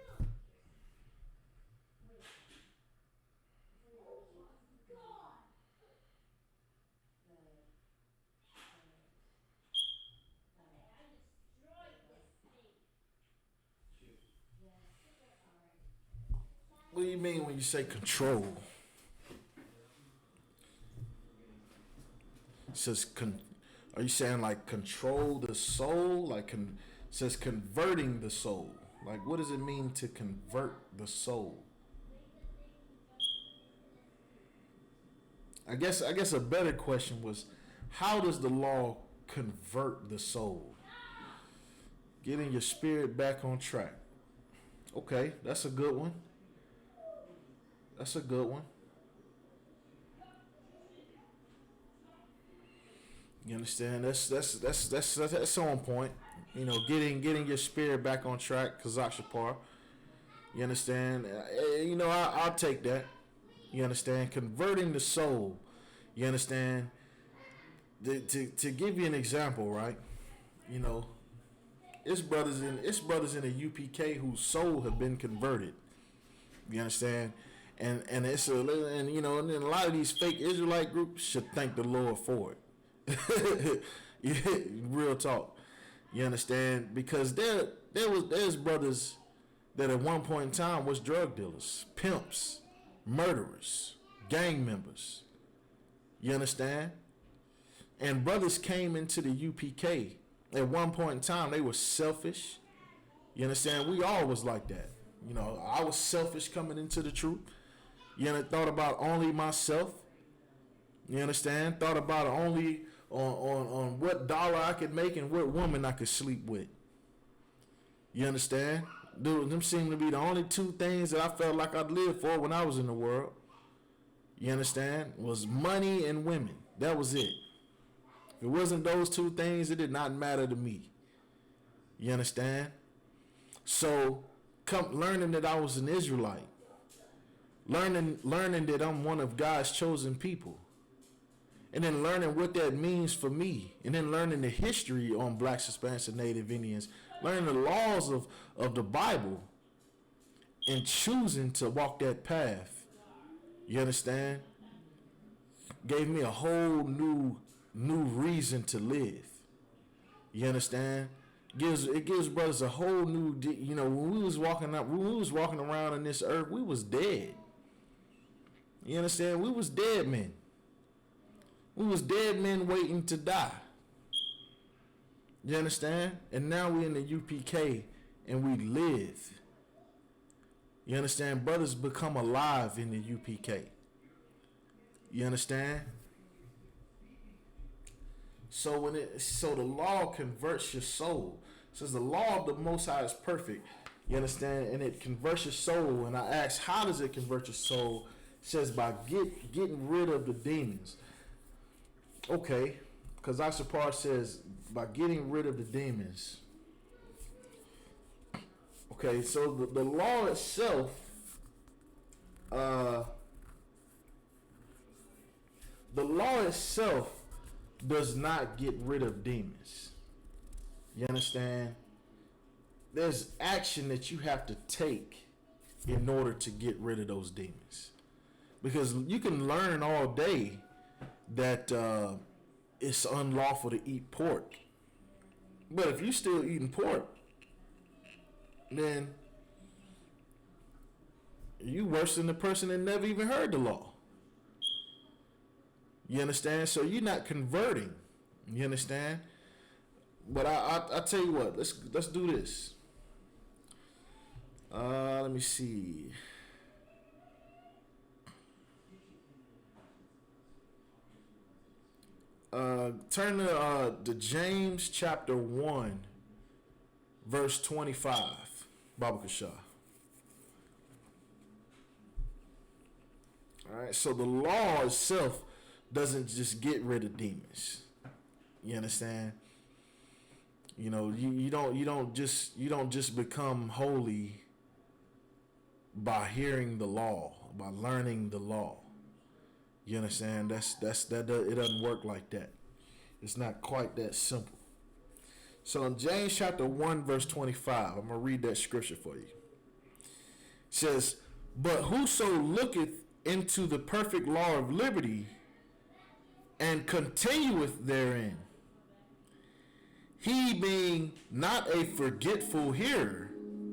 What do you mean when you say control? It says are you saying like control the soul? Like says converting the soul. Like what does it mean to convert the soul? I guess a better question was, how does the law convert the soul? Getting your spirit back on track. Okay, that's a good one. That's a good one. You understand? That's on point. You know, getting your spirit back on track, Kazakh. You understand? You know, I'll take that. You understand? Converting the soul. You understand? To give you an example, right? You know, it's brothers in the UPK whose soul have been converted. You understand? And it's and you know, and then a lot of these fake Israelite groups should thank the Lord for it. Yeah, real talk. You understand? Because there's brothers that at one point in time was drug dealers, pimps, murderers, gang members. You understand? And brothers came into the UPK. At one point in time, they were selfish. You understand? We all was like that. You know, I was selfish coming into the truth. You know, thought about only myself. You understand? Thought about only on what dollar I could make and what woman I could sleep with. You understand? Dude, them seem to be the only two things that I felt like I'd live for when I was in the world. You understand? Was money and women. That was it. If it wasn't those two things, it did not matter to me. You understand? So, learning that I was an Israelite, learning that I'm one of God's chosen people, and then learning what that means for me, and then learning the history on blacks, Hispanics, and Native Indians, learning the laws of the Bible, and choosing to walk that path. You understand? Gave me a whole new reason to live. You understand? It gives brothers a whole new. You know, when we was walking around on this earth, we was dead. You understand? We was dead men. We was dead men waiting to die. You understand? And now we in the UPK and we live. You understand? Brothers become alive in the UPK. You understand? So the law converts your soul. It says the law of the Most High is perfect. You understand? And it converts your soul. And I asked, how does it convert your soul? It says by getting rid of the demons. Okay, because I.S.U.P.K says by getting rid of the demons. Okay, so the law itself, the law itself does not get rid of demons. You understand? There's action that you have to take in order to get rid of those demons. Because you can learn all day that it's unlawful to eat pork. But if you're still eating pork, then you worse than the person that never even heard the law. You understand? So you're not converting. You understand? But I tell you what, let's do this. Let me see. Turn to James chapter 1, verse 25. Baba Kasha. All right, so the law itself doesn't just get rid of demons. You understand? You know, you don't just become holy by hearing the law, by learning the law. You understand? It doesn't work like that. It's not quite that simple. So in James chapter 1 verse 25, I'm gonna read that scripture for you. It says, "But whoso looketh into the perfect law of liberty and continueth therein, he being not a forgetful hearer."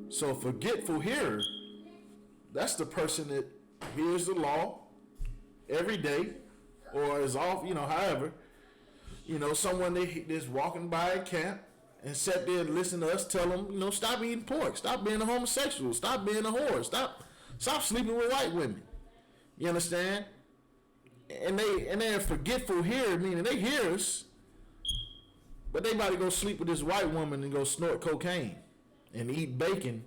So forgetful hearer, that's the person that hears the law every day, or is off, however, someone that's walking by a camp and sat there and listen to us tell them, stop eating pork, stop being a homosexual, stop being a whore, stop sleeping with white women. You understand? And they're forgetful hearer, meaning they hear us, but they about to go sleep with this white woman and go snort cocaine and eat bacon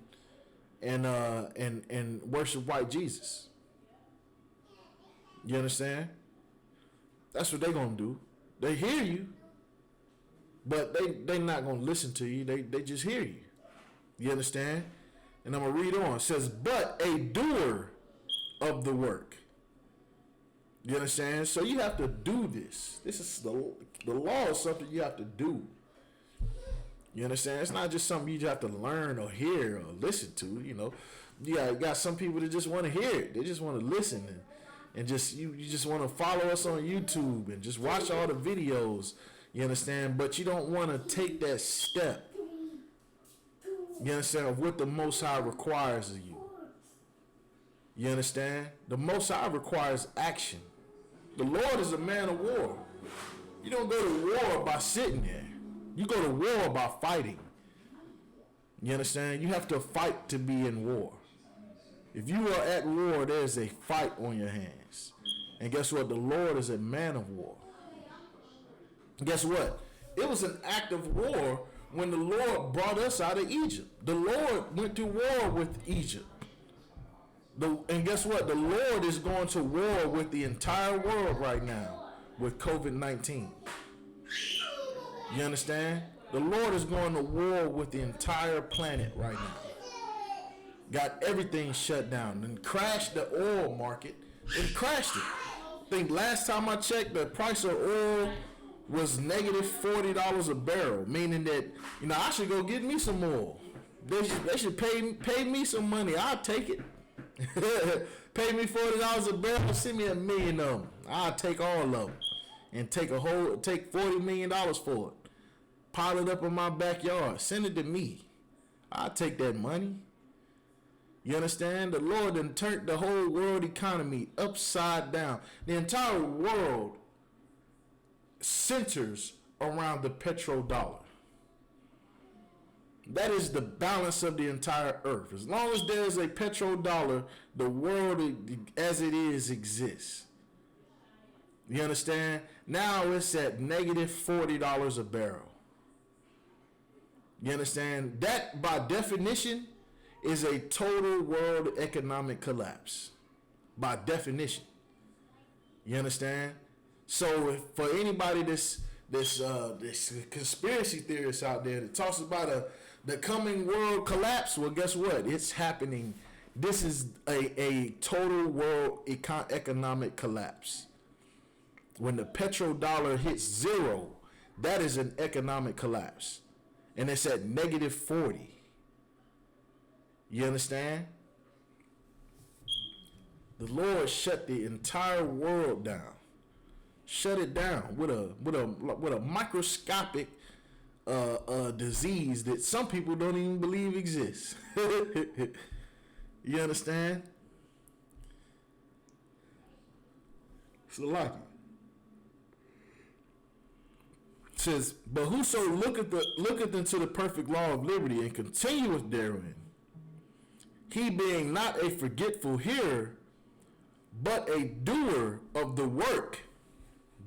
and worship white Jesus. You understand? That's what they're gonna do. They hear you, but they not gonna listen to you. They just hear you. You understand? And I'm gonna read on. It says, "But a doer of the work." You understand? So you have to do this. This is the law is something you have to do. You understand? It's not just something you just have to learn or hear or listen to. You got some people that just want to hear it. They just want to listen and just you just want to follow us on YouTube and just watch all the videos. You understand? But you don't want to take that step. You understand? Of what the Most High requires of you. You understand? The Most High requires action. The Lord is a man of war. You don't go to war by sitting there. You go to war by fighting. You understand? You have to fight to be in war. If you are at war, there's a fight on your hands. And guess what? The Lord is a man of war. Guess what? It was an act of war when the Lord brought us out of Egypt. The Lord went to war with Egypt. And guess what? The Lord is going to war with the entire world right now with COVID-19. You understand? The Lord is going to war with the entire planet right now. Got everything shut down and crashed the oil market and crashed it. I think last time I checked, the price of oil was negative $40 a barrel, meaning that I should go get me some oil. They should pay me some money. I'll take it. Pay me $40 a barrel, send me $1 million of them. I'll take all of them and take $40 million for it. Pile it up in my backyard. Send it to me. I'll take that money. You understand? The Lord done turned the whole world economy upside down. The entire world centers around the petrodollar. That is the balance of the entire earth. As long as there is a petrodollar, the world as it is exists. You understand? Now it's at negative $40 a barrel. You understand? That, by definition, is a total world economic collapse. By definition. You understand? So for anybody this conspiracy theorists out there that talks about the coming world collapse, well, guess what? It's happening. This is a total world economic collapse. When the petrodollar hits zero, that is an economic collapse. And it's at negative 40. You understand? The Lord shut the entire world down. Shut it down with a microscopic disease that some people don't even believe exists. You understand? So like it. Says, "But whoso looketh into the perfect law of liberty and continueth therein, he being not a forgetful hearer, but a doer of the work,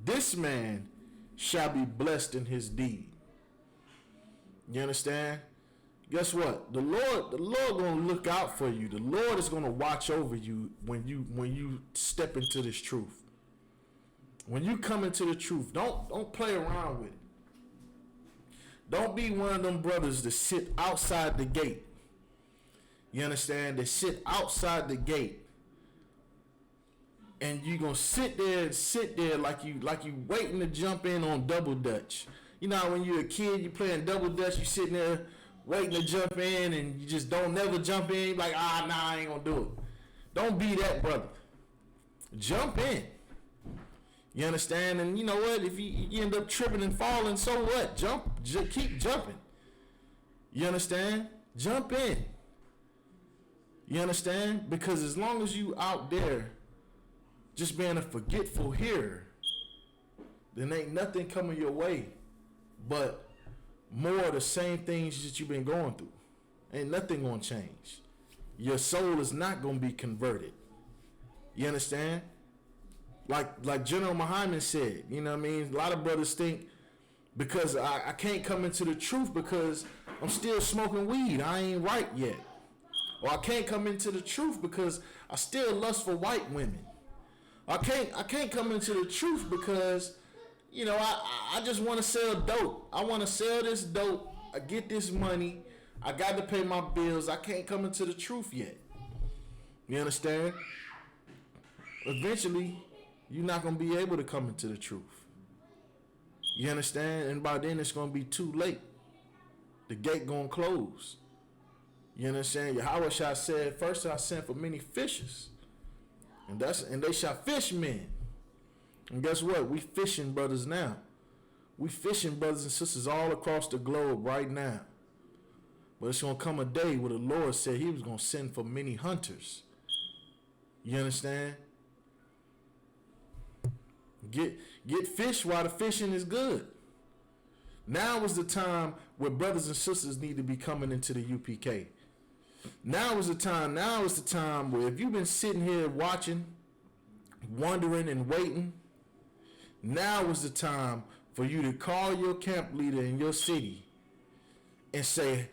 this man shall be blessed in his deed." You understand? Guess what? The Lord gonna look out for you. The Lord is gonna watch over you when you step into this truth. When you come into the truth, don't play around with it. Don't be one of them brothers that sit outside the gate. You understand? They sit outside the gate. And you gonna sit there like you waiting to jump in on double dutch. You know how when you're a kid, you playing double dutch, you sitting there waiting to jump in, and you just don't never jump in. You're like, nah, I ain't gonna do it. Don't be that brother. Jump in. You understand? And you know what? If you end up tripping and falling, so what? Keep jumping. You understand? Jump in. You understand? Because as long as you out there just being a forgetful hearer, then ain't nothing coming your way but more of the same things that you've been going through. Ain't nothing gonna change. Your soul is not gonna be converted. You understand? Like General Muhammad said, you know what I mean? A lot of brothers think because I can't come into the truth because I'm still smoking weed, I ain't right yet. Or I can't come into the truth because I still lust for white women. I can't come into the truth because, you know, I just want to sell dope. I want to sell this dope. I get this money. I got to pay my bills. I can't come into the truth yet. You understand? Eventually, you're not going to be able to come into the truth. You understand? And by then, it's going to be too late. The gate going to close. You understand? Yahweh Shah said, first I sent for many fishers. And they shall fish men. And guess what? We fishing brothers now. We fishing brothers and sisters all across the globe right now. But it's going to come a day where the Lord said he was going to send for many hunters. You understand? Get fish while the fishing is good. Now is the time where brothers and sisters need to be coming into the UPK. Now is the time where if you've been sitting here watching, wondering and waiting, now is the time for you to call your camp leader in your city and say,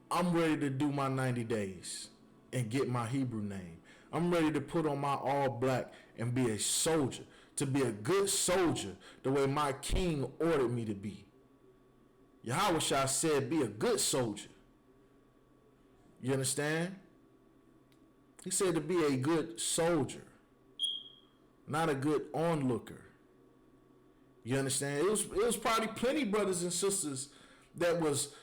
I'm ready to do my 90 days and get my Hebrew name. I'm ready to put on my all black and be a soldier, to be a good soldier the way my king ordered me to be. Yahweh Shah said, be a good soldier. You understand? He said to be a good soldier, not a good onlooker. You understand? It was probably plenty brothers and sisters that was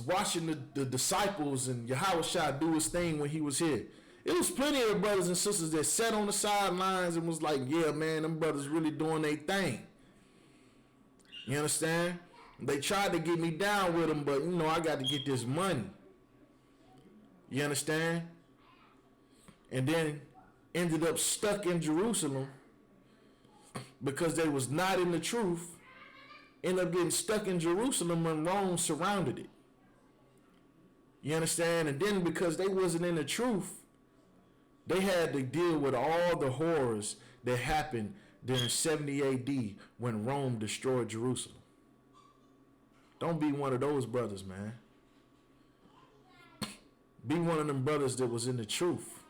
watching the disciples and Yahweh Shah do his thing when he was here. It was plenty of brothers and sisters that sat on the sidelines and was like, yeah, man, them brothers really doing their thing. You understand? They tried to get me down with them, but, you know, I got to get this money. You understand? And then ended up stuck in Jerusalem because they was not in the truth. Ended up getting stuck in Jerusalem when Rome surrounded it. You understand? And then because they wasn't in the truth, they had to deal with all the horrors that happened during 70 AD when Rome destroyed Jerusalem. Don't be one of those brothers, man. Be one of them brothers that was in the truth.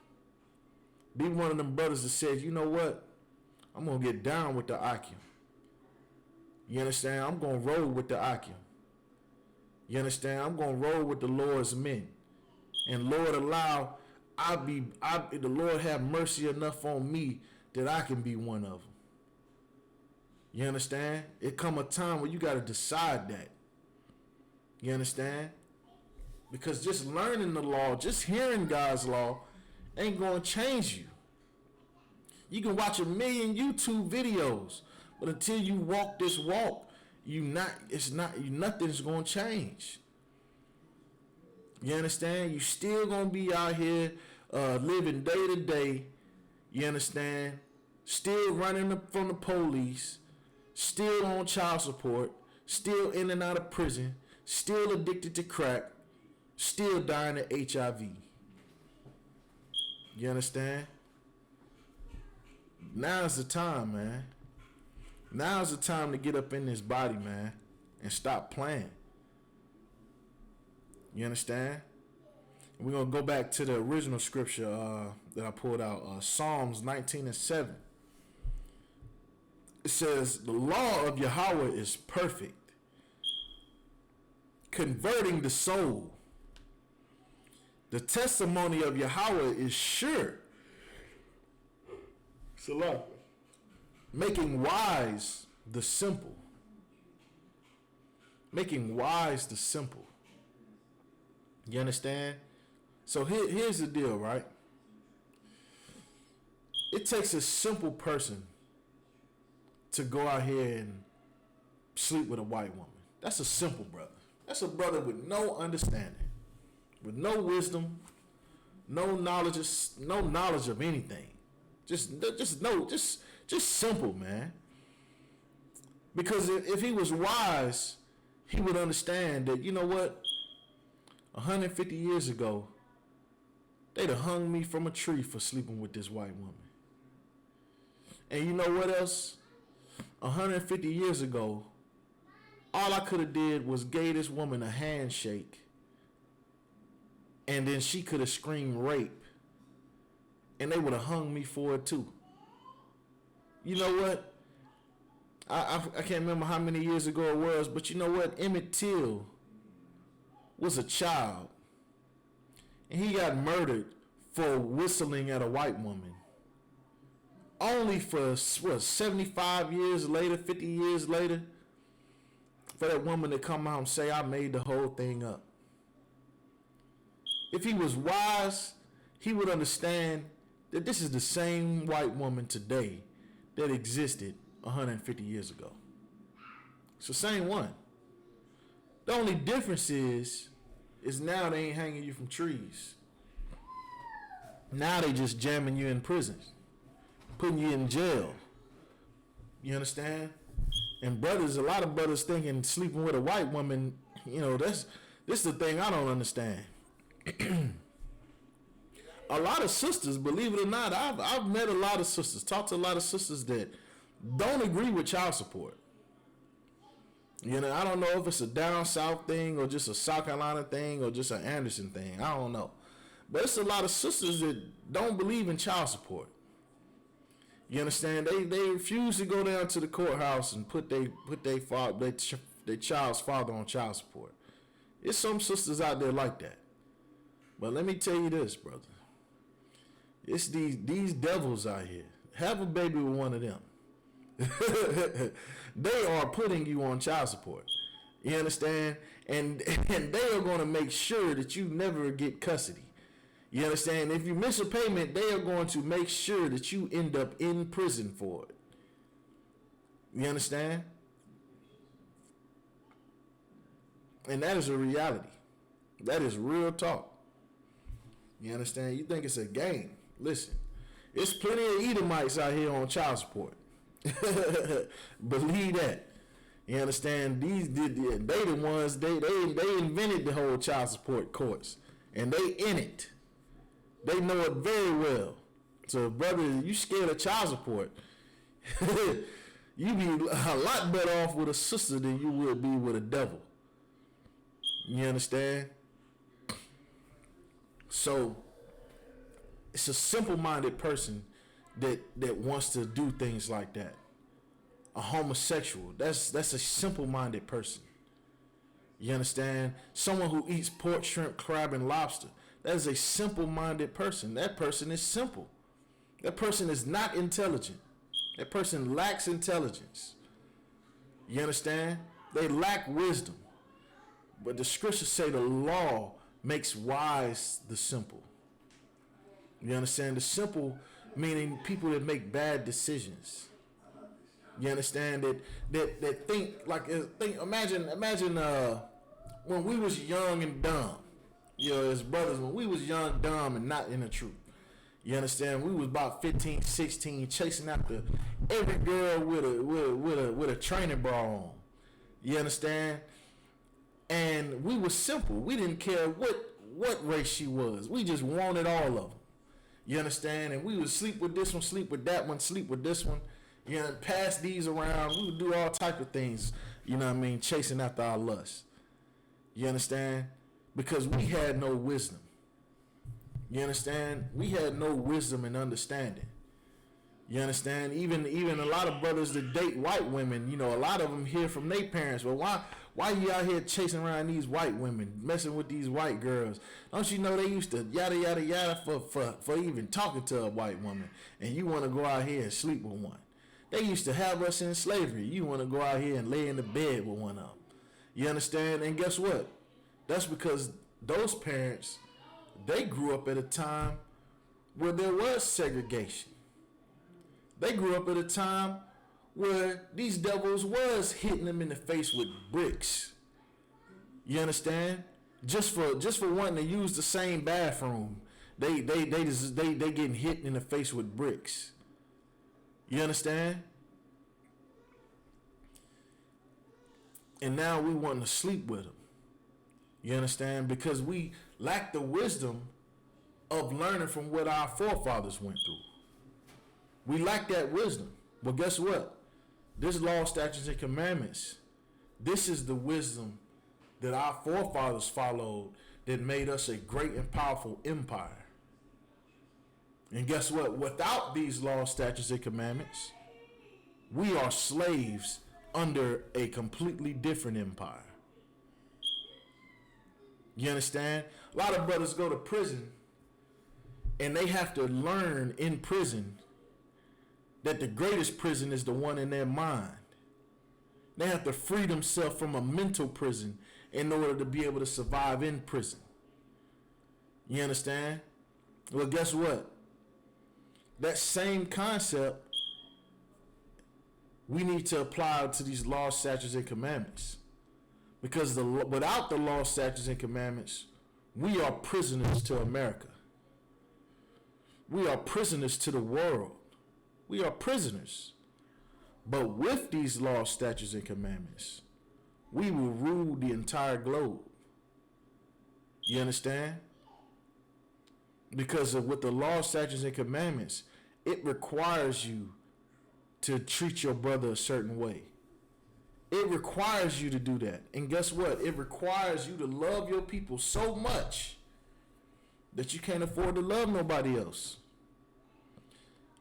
Be one of them brothers that said, you know what? I'm going to get down with the I.S.U.P.K. You understand? I'm going to roll with the I.S.U.P.K. You understand? I'm going to roll with the Lord's men. And Lord allow, the Lord have mercy enough on me that I can be one of them. You understand? It come a time where you got to decide that. You understand? Because just learning the law, just hearing God's law, ain't going to change you. You can watch 1 million YouTube videos, but until you walk this walk, nothing's going to change. You understand? You still going to be out here living day to day. You understand? Still running from the police, still on child support, still in and out of prison, still addicted to crack, still dying of HIV. You understand? Now's the time, man. Now's the time to get up in this body, man, and stop playing. You understand? We're going to go back to the original scripture that I pulled out, Psalms 19:7. It says, the law of Yahweh is perfect, converting the soul. The testimony of Yahweh is sure. SHALAM. Making wise the simple. Making wise the simple. You understand? So here's the deal, right? It takes a simple person to go out here and sleep with a white woman. That's a simple brother. That's a brother with no understanding, with no wisdom, no knowledge of anything. Just simple, man. Because if he was wise, he would understand that, you know what? 150 years ago, they'd have hung me from a tree for sleeping with this white woman. And you know what else? 150 years ago, all I could have did was gave this woman a handshake, and then she could have screamed rape, and they would have hung me for it too. You know what? I can't remember how many years ago it was, but you know what? Emmett Till was a child, and he got murdered for whistling at a white woman. Only for, what, 75 years later, 50 years later, for that woman to come out and say, I made the whole thing up. If he was wise, he would understand that this is the same white woman today that existed 150 years ago. It's the same one. The only difference is now they ain't hanging you from trees. Now they just jamming you in prison, putting you in jail. You understand? And brothers, a lot of brothers thinking sleeping with a white woman, you know, this is the thing I don't understand. A lot of sisters, believe it or not, I've met a lot of sisters, talked to a lot of sisters that don't agree with child support. You know, I don't know if it's a down south thing or just a South Carolina thing or just an Anderson thing. I don't know. But it's a lot of sisters that don't believe in child support. You understand? They refuse to go down to the courthouse and put their child's father on child support. There's some sisters out there like that. But let me tell you this, brother. It's these devils out here. Have a baby with one of them. They are putting you on child support. You understand? And they are going to make sure that you never get custody. You understand? If you miss a payment, they are going to make sure that you end up in prison for it. You understand? And that is a reality. That is real talk. You understand? You think it's a game. Listen, there's plenty of Edomites out here on child support. Believe that. You understand? They the ones, they invented the whole child support courts. And they in it. They know it very well. So, brother, you scared of child support, you be a lot better off with a sister than you would be with a devil. You understand? So, it's a simple-minded person that wants to do things like that. A homosexual, that's a simple-minded person. You understand? Someone who eats pork, shrimp, crab, and lobster. That is a simple-minded person. That person is simple. That person is not intelligent. That person lacks intelligence. You understand? They lack wisdom. But the scriptures say the law makes wise the simple. You understand? The simple meaning people that make bad decisions. You understand? That think like imagine when we was young and dumb. You know, as brothers, when we was young, dumb, and not in the truth. You understand? We was about 15, 16, chasing after every girl with a training bra on. You understand? And we was simple. We didn't care what race she was. We just wanted all of them. You understand? And we would sleep with this one, sleep with that one, sleep with this one. You know, pass these around. We would do all type of things. You know what I mean? Chasing after our lust. You understand? Because we had no wisdom. You understand? We had no wisdom and understanding. You understand? Even a lot of brothers that date white women, you know, a lot of them hear from their parents. Well, Why you out here chasing around these white women, messing with these white girls? Don't you know they used to yada yada yada for even talking to a white woman, and you want to go out here and sleep with one? They used to have us in slavery. You want to go out here and lay in the bed with one of them. You understand? And guess what? That's because those parents, they grew up at a time where there was segregation. They grew up at a time where these devils was hitting them in the face with bricks. You understand? Just for wanting to use the same bathroom, they getting hit in the face with bricks. You understand? And now we want to sleep with them. You understand? Because we lack the wisdom of learning from what our forefathers went through. We lack that wisdom. But guess what? This law, statutes, and commandments, this is the wisdom that our forefathers followed that made us a great and powerful empire. And guess what? Without these laws, statutes, and commandments, we are slaves under a completely different empire. You understand? A lot of brothers go to prison and they have to learn in prison that the greatest prison is the one in their mind. They have to free themselves from a mental prison in order to be able to survive in prison. You understand? Well, guess what? That same concept we need to apply to these laws, statutes, and commandments. Because without the laws, statutes, and commandments, we are prisoners to America. We are prisoners to the world. We are prisoners. But with these laws, statutes, and commandments, we will rule the entire globe. You understand? Because with the laws, statutes, and commandments, it requires you to treat your brother a certain way. It requires you to do that. And guess what? It requires you to love your people so much that you can't afford to love nobody else.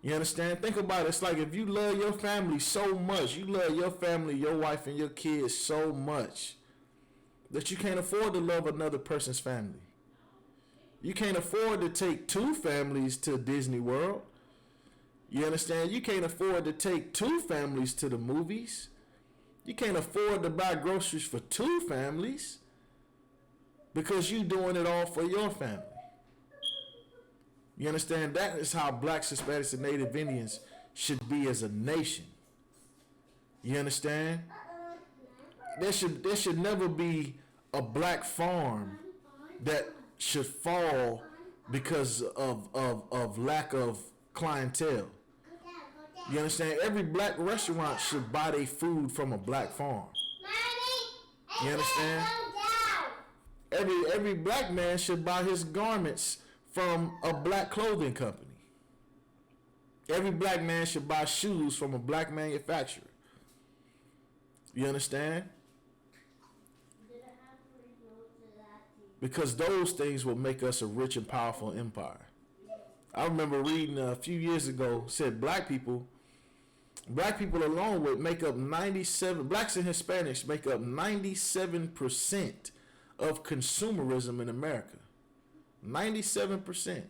You understand? Think about it. It's like if you love your family so much, you love your family, your wife, and your kids so much that you can't afford to love another person's family. You can't afford to take two families to Disney World. You understand? You can't afford to take two families to the movies. You can't afford to buy groceries for two families because you're doing it all for your family. You understand? That is how blacks, Hispanics, and Native Indians should be as a nation. You understand? There should never be a black farm that should fall because of lack of clientele. You understand? Every black restaurant should buy their food from a black farm. You understand? Every black man should buy his garments from a black clothing company. Every black man should buy shoes from a black manufacturer. You understand? Because those things will make us a rich and powerful empire. I remember reading a few years ago, said black people alone would make up 97, blacks and Hispanics make up 97% of consumerism in America. 97%.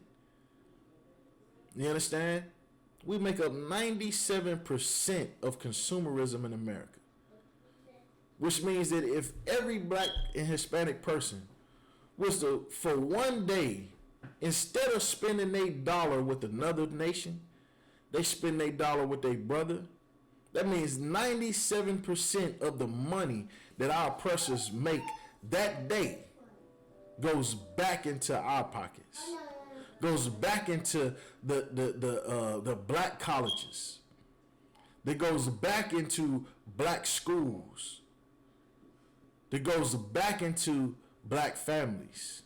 You understand? We make up 97% of consumerism in America. Which means that if every black and Hispanic person was to, for one day, instead of spending their dollar with another nation, they spend their dollar with their brother. That means 97% of the money that our oppressors make that day goes back into our pockets. Goes back into the black colleges. That goes back into black schools. That goes back into black families.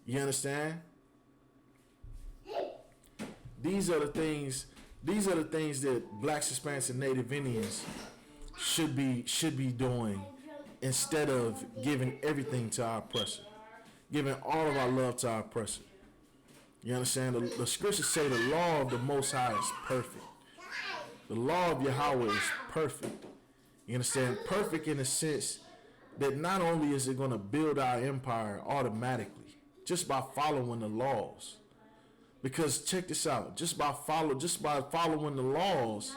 You understand? These are the things that blacks, Hispanics, and Native Indians should be doing instead of giving everything to our oppressor. Giving all of our love to our oppressor. You understand? The scriptures say the law of the Most High is perfect. The law of Yahweh is perfect. You understand? Perfect in the sense that not only is it going to build our empire automatically just by following the laws, because check this out, just by following the laws,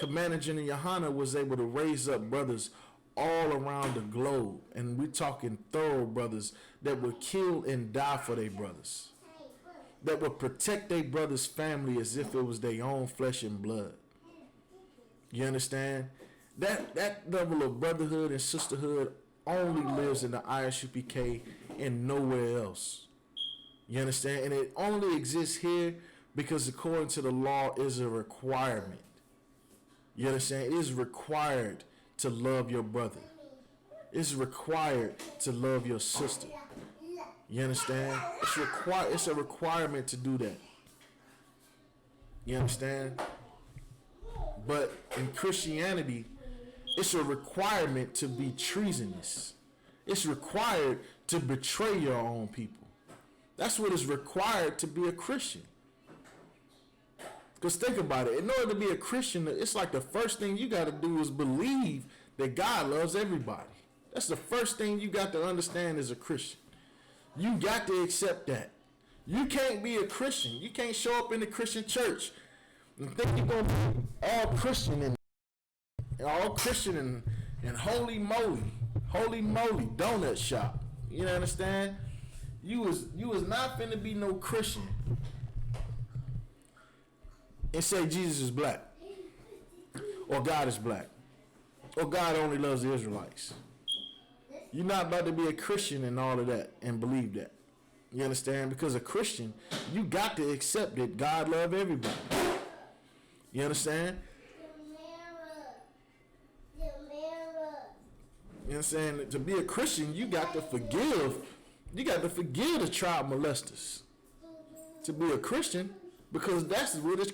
Commander General YAHANNA was able to raise up brothers all around the globe, and we're talking thorough brothers that would kill and die for their brothers, that would protect their brother's family as if it was their own flesh and blood. You understand? That level of brotherhood and sisterhood only lives in the I.S.U.P.K and nowhere else. You understand? And it only exists here because according to the law is a requirement. You understand? It is required to love your brother. It's required to love your sister. You understand? It's a requirement to do that. You understand? But in Christianity, it's a requirement to be treasonous. It's required to betray your own people. That's what is required to be a Christian. Because think about it. In order to be a Christian, it's like the first thing you got to do is believe that God loves everybody. That's the first thing you got to understand as a Christian. You got to accept that. You can't be a Christian. You can't show up in the Christian church and think you're going to be all Christian and holy moly donut shop. You understand? You was not finna be no Christian and say Jesus is black, or God is black, or God only loves the Israelites. You're not about to be a Christian and all of that and believe that. You understand? Because a Christian, you got to accept that God loves everybody. You understand? You know what I'm saying? To be a Christian, you got to forgive. You got to forgive the child molesters. To be a Christian, because that's where the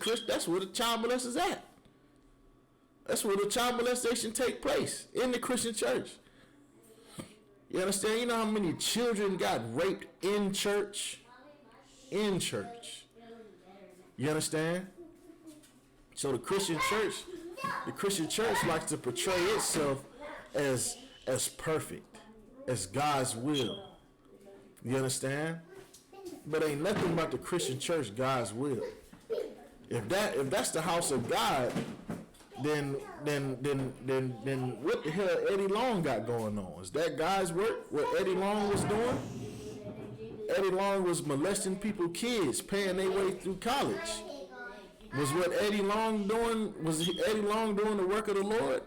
child molesters at. That's where the child molestation take place, in the Christian church. You understand? You know how many children got raped in church? In church. You understand? So the Christian church likes to portray itself as perfect, as God's will. You understand? But ain't nothing about the Christian church God's will. If that's the house of God, then what the hell Eddie Long got going on? Is that God's work? What Eddie Long was doing? Eddie Long was molesting people's kids, paying their way through college. Was what Eddie Long doing? Was Eddie Long doing the work of the Lord?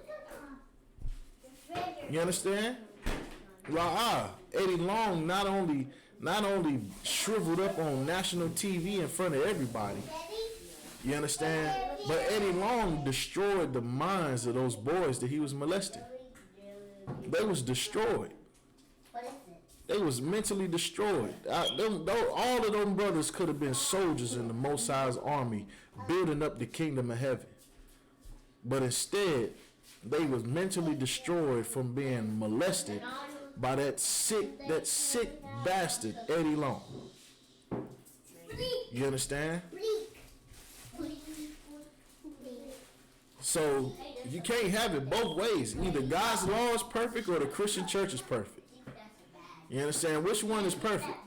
You understand? Eddie Long not only shriveled up on national TV in front of everybody. You understand? But Eddie Long destroyed the minds of those boys that he was molesting. They was destroyed. They was mentally destroyed. All of them brothers could have been soldiers in the Most High's army, building up the kingdom of heaven. But instead, they was mentally destroyed from being molested by that sick bastard Eddie Long. You understand? So you can't have it both ways. Either God's law is perfect or the Christian church is perfect. You understand? Which one is perfect?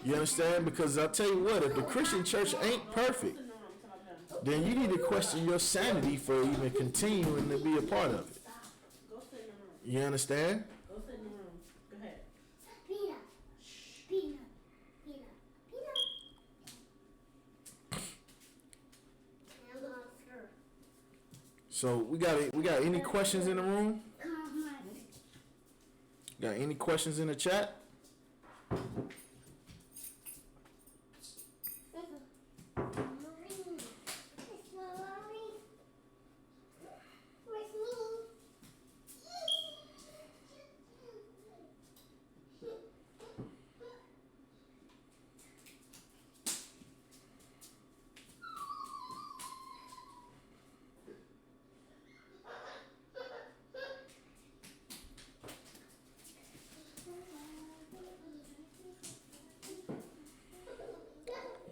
You understand? Because I'll tell you what, if the Christian church ain't perfect, then you need to question your sanity for even continuing to be a part of it. You understand? Go sit in the room. Go ahead. So we got any questions in the room? Got any questions in the chat?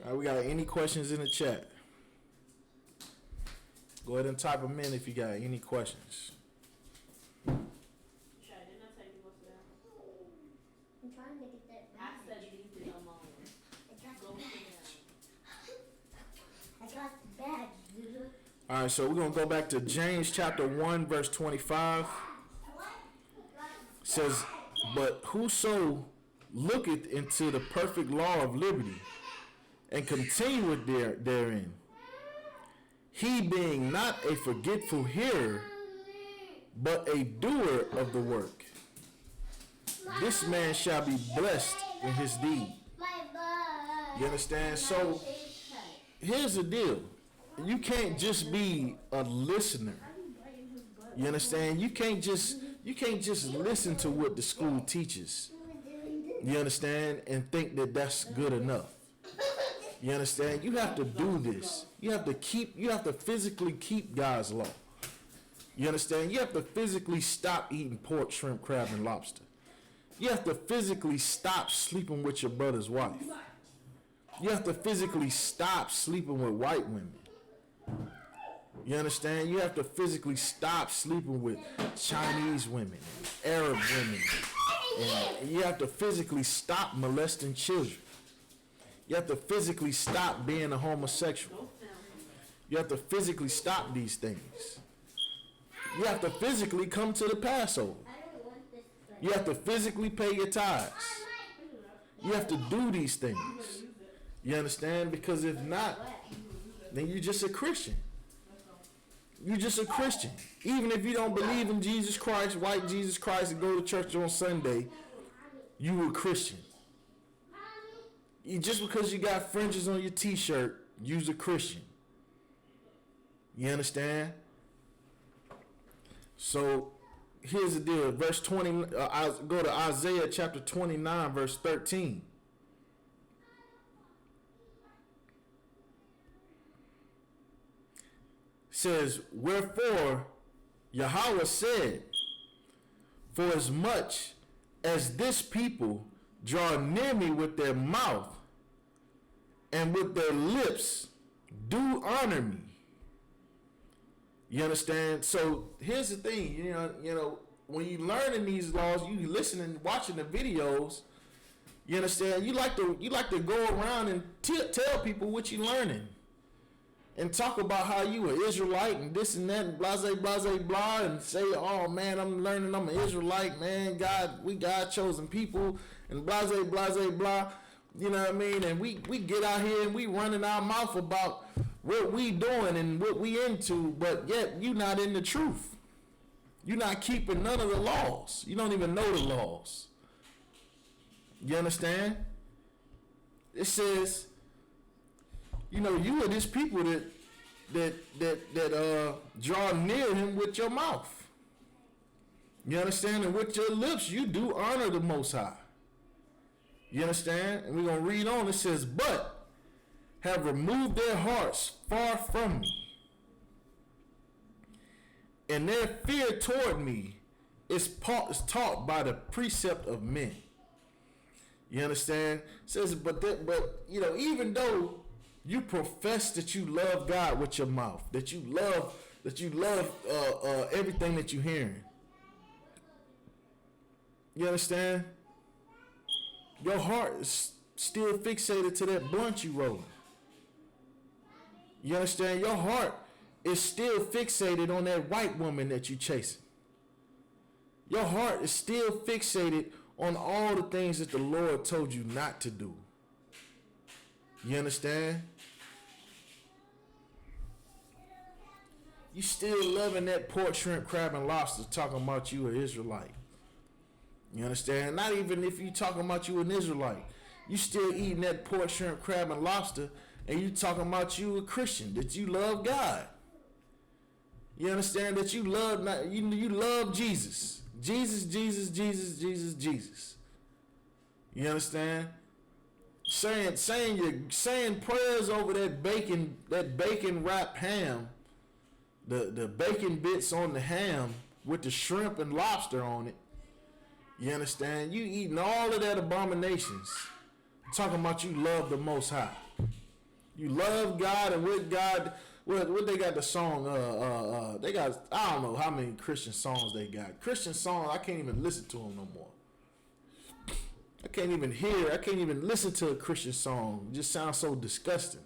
All right, we got any questions in the chat? Go ahead and type them in if you got any questions. All right, so we're going to go back to James chapter 1, verse 25. It says, but whoso looketh into the perfect law of liberty and continueth therein, he being not a forgetful hearer, but a doer of the work, this man shall be blessed in his deed. You understand? So here's the deal. You can't just be a listener. You understand? You can't just listen to what the school teaches. You understand? And think that that's good enough. You understand? You have to do this. You have to physically keep God's law. You understand? You have to physically stop eating pork, shrimp, crab, and lobster. You have to physically stop sleeping with your brother's wife. You have to physically stop sleeping with white women. You understand? You have to physically stop sleeping with Chinese women, Arab women. And you have to physically stop molesting children. You have to physically stop being a homosexual. You have to physically stop these things. You have to physically come to the Passover. You have to physically pay your tithes. You have to do these things. You understand? Because if not, then you're just a Christian. You're just a Christian. Even if you don't believe in Jesus Christ, white Jesus Christ, and go to church on Sunday, you a Christian. Just because you got fringes on your t-shirt, you're a Christian. You understand? So here's the deal. Verse 20, go to Isaiah chapter 29, verse 13. Says, wherefore Yahweh said, for as much as this people draw near me with their mouth and with their lips do honor me. You understand? So here's the thing, you know, when you learning these laws, you listening, watching the videos, you understand? You like to go around and tell people what you learning. And talk about how you an Israelite and this and that and blah, blah, and say, oh man, I'm learning I'm an Israelite, man. We God chosen people and blah, blah. You know what I mean? And we get out here and we running our mouth about what we doing and what we into, but yet you not in the truth. You're not keeping none of the laws. You don't even know the laws. You understand? It says, you know, you are this people that draw near him with your mouth. You understand? And with your lips, you do honor the Most High. You understand? And we're going to read on. It says, but have removed their hearts far from me, and their fear toward me is taught by the precept of men. You understand? It says, but you know, even though you profess that you love God with your mouth, that you love everything that you're hearing. You understand? Your heart is still fixated to that blunt you rolling. You understand? Your heart is still fixated on that white woman that you chasing. Your heart is still fixated on all the things that the Lord told you not to do. You understand? You still loving that pork, shrimp, crab, and lobster talking about you an Israelite. You understand? Not even if you talking about you an Israelite. You still eating that pork, shrimp, crab, and lobster, and you talking about you a Christian, that you love God. You understand? That you love Jesus. Jesus. You understand? Saying prayers over that bacon wrapped ham, the bacon bits on the ham with the shrimp and lobster on it. You understand? You eating all of that abominations. Talking about you love the Most High. You love God, and with God, what they got the song, they got, I don't know how many Christian songs they got. Christian songs, I can't even listen to them no more. I can't even listen to a Christian song. It just sounds so disgusting.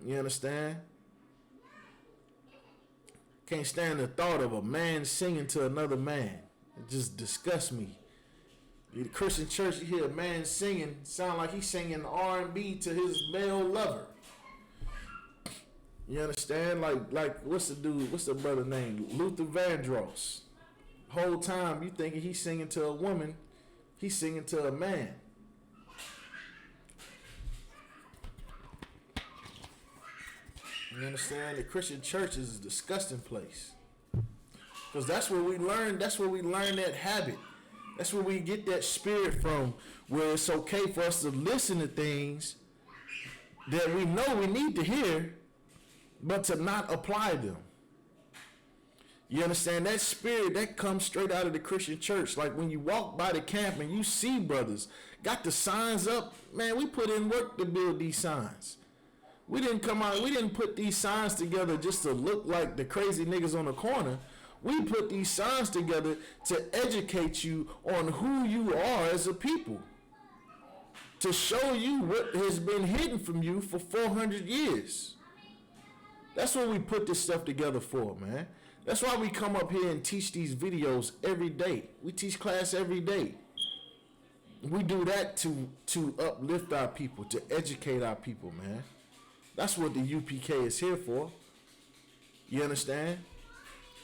You understand? Can't stand the thought of a man singing to another man. It just disgusts me. In the Christian church, you hear a man singing, sound like he's singing R&B to his male lover. You understand? Like what's the brother name? Luther Vandross. Whole time you thinking he's singing to a woman, he's singing to a man. You understand? The Christian church is a disgusting place. Because that's where we learn that habit. That's where we get that spirit from, where it's okay for us to listen to things that we know we need to hear, but to not apply them. You understand? That spirit, that comes straight out of the Christian church. Like when you walk by the camp and you see brothers got the signs up, man, we put in work to build these signs. We didn't put these signs together just to look like the crazy niggas on the corner. We put these signs together to educate you on who you are as a people. To show you what has been hidden from you for 400 years. That's what we put this stuff together for, man. That's why we come up here and teach these videos every day. We teach class every day. We do that to uplift our people, to educate our people, man. That's what the UPK is here for. You understand?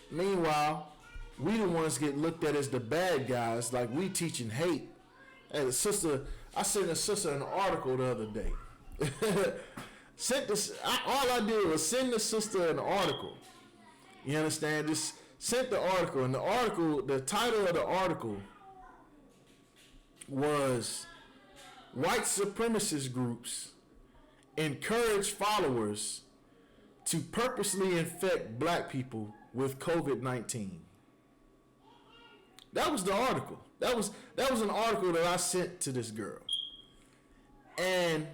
Meanwhile, we the ones get looked at as the bad guys, like we teaching hate. Hey, I sent a sister an article the other day. All I did was send the sister an article. You understand? Just sent the article, and the title of the article was "White Supremacist Groups Encourage Followers to Purposely Infect Black People with COVID-19." That was the article. That was an article that I sent to this girl, and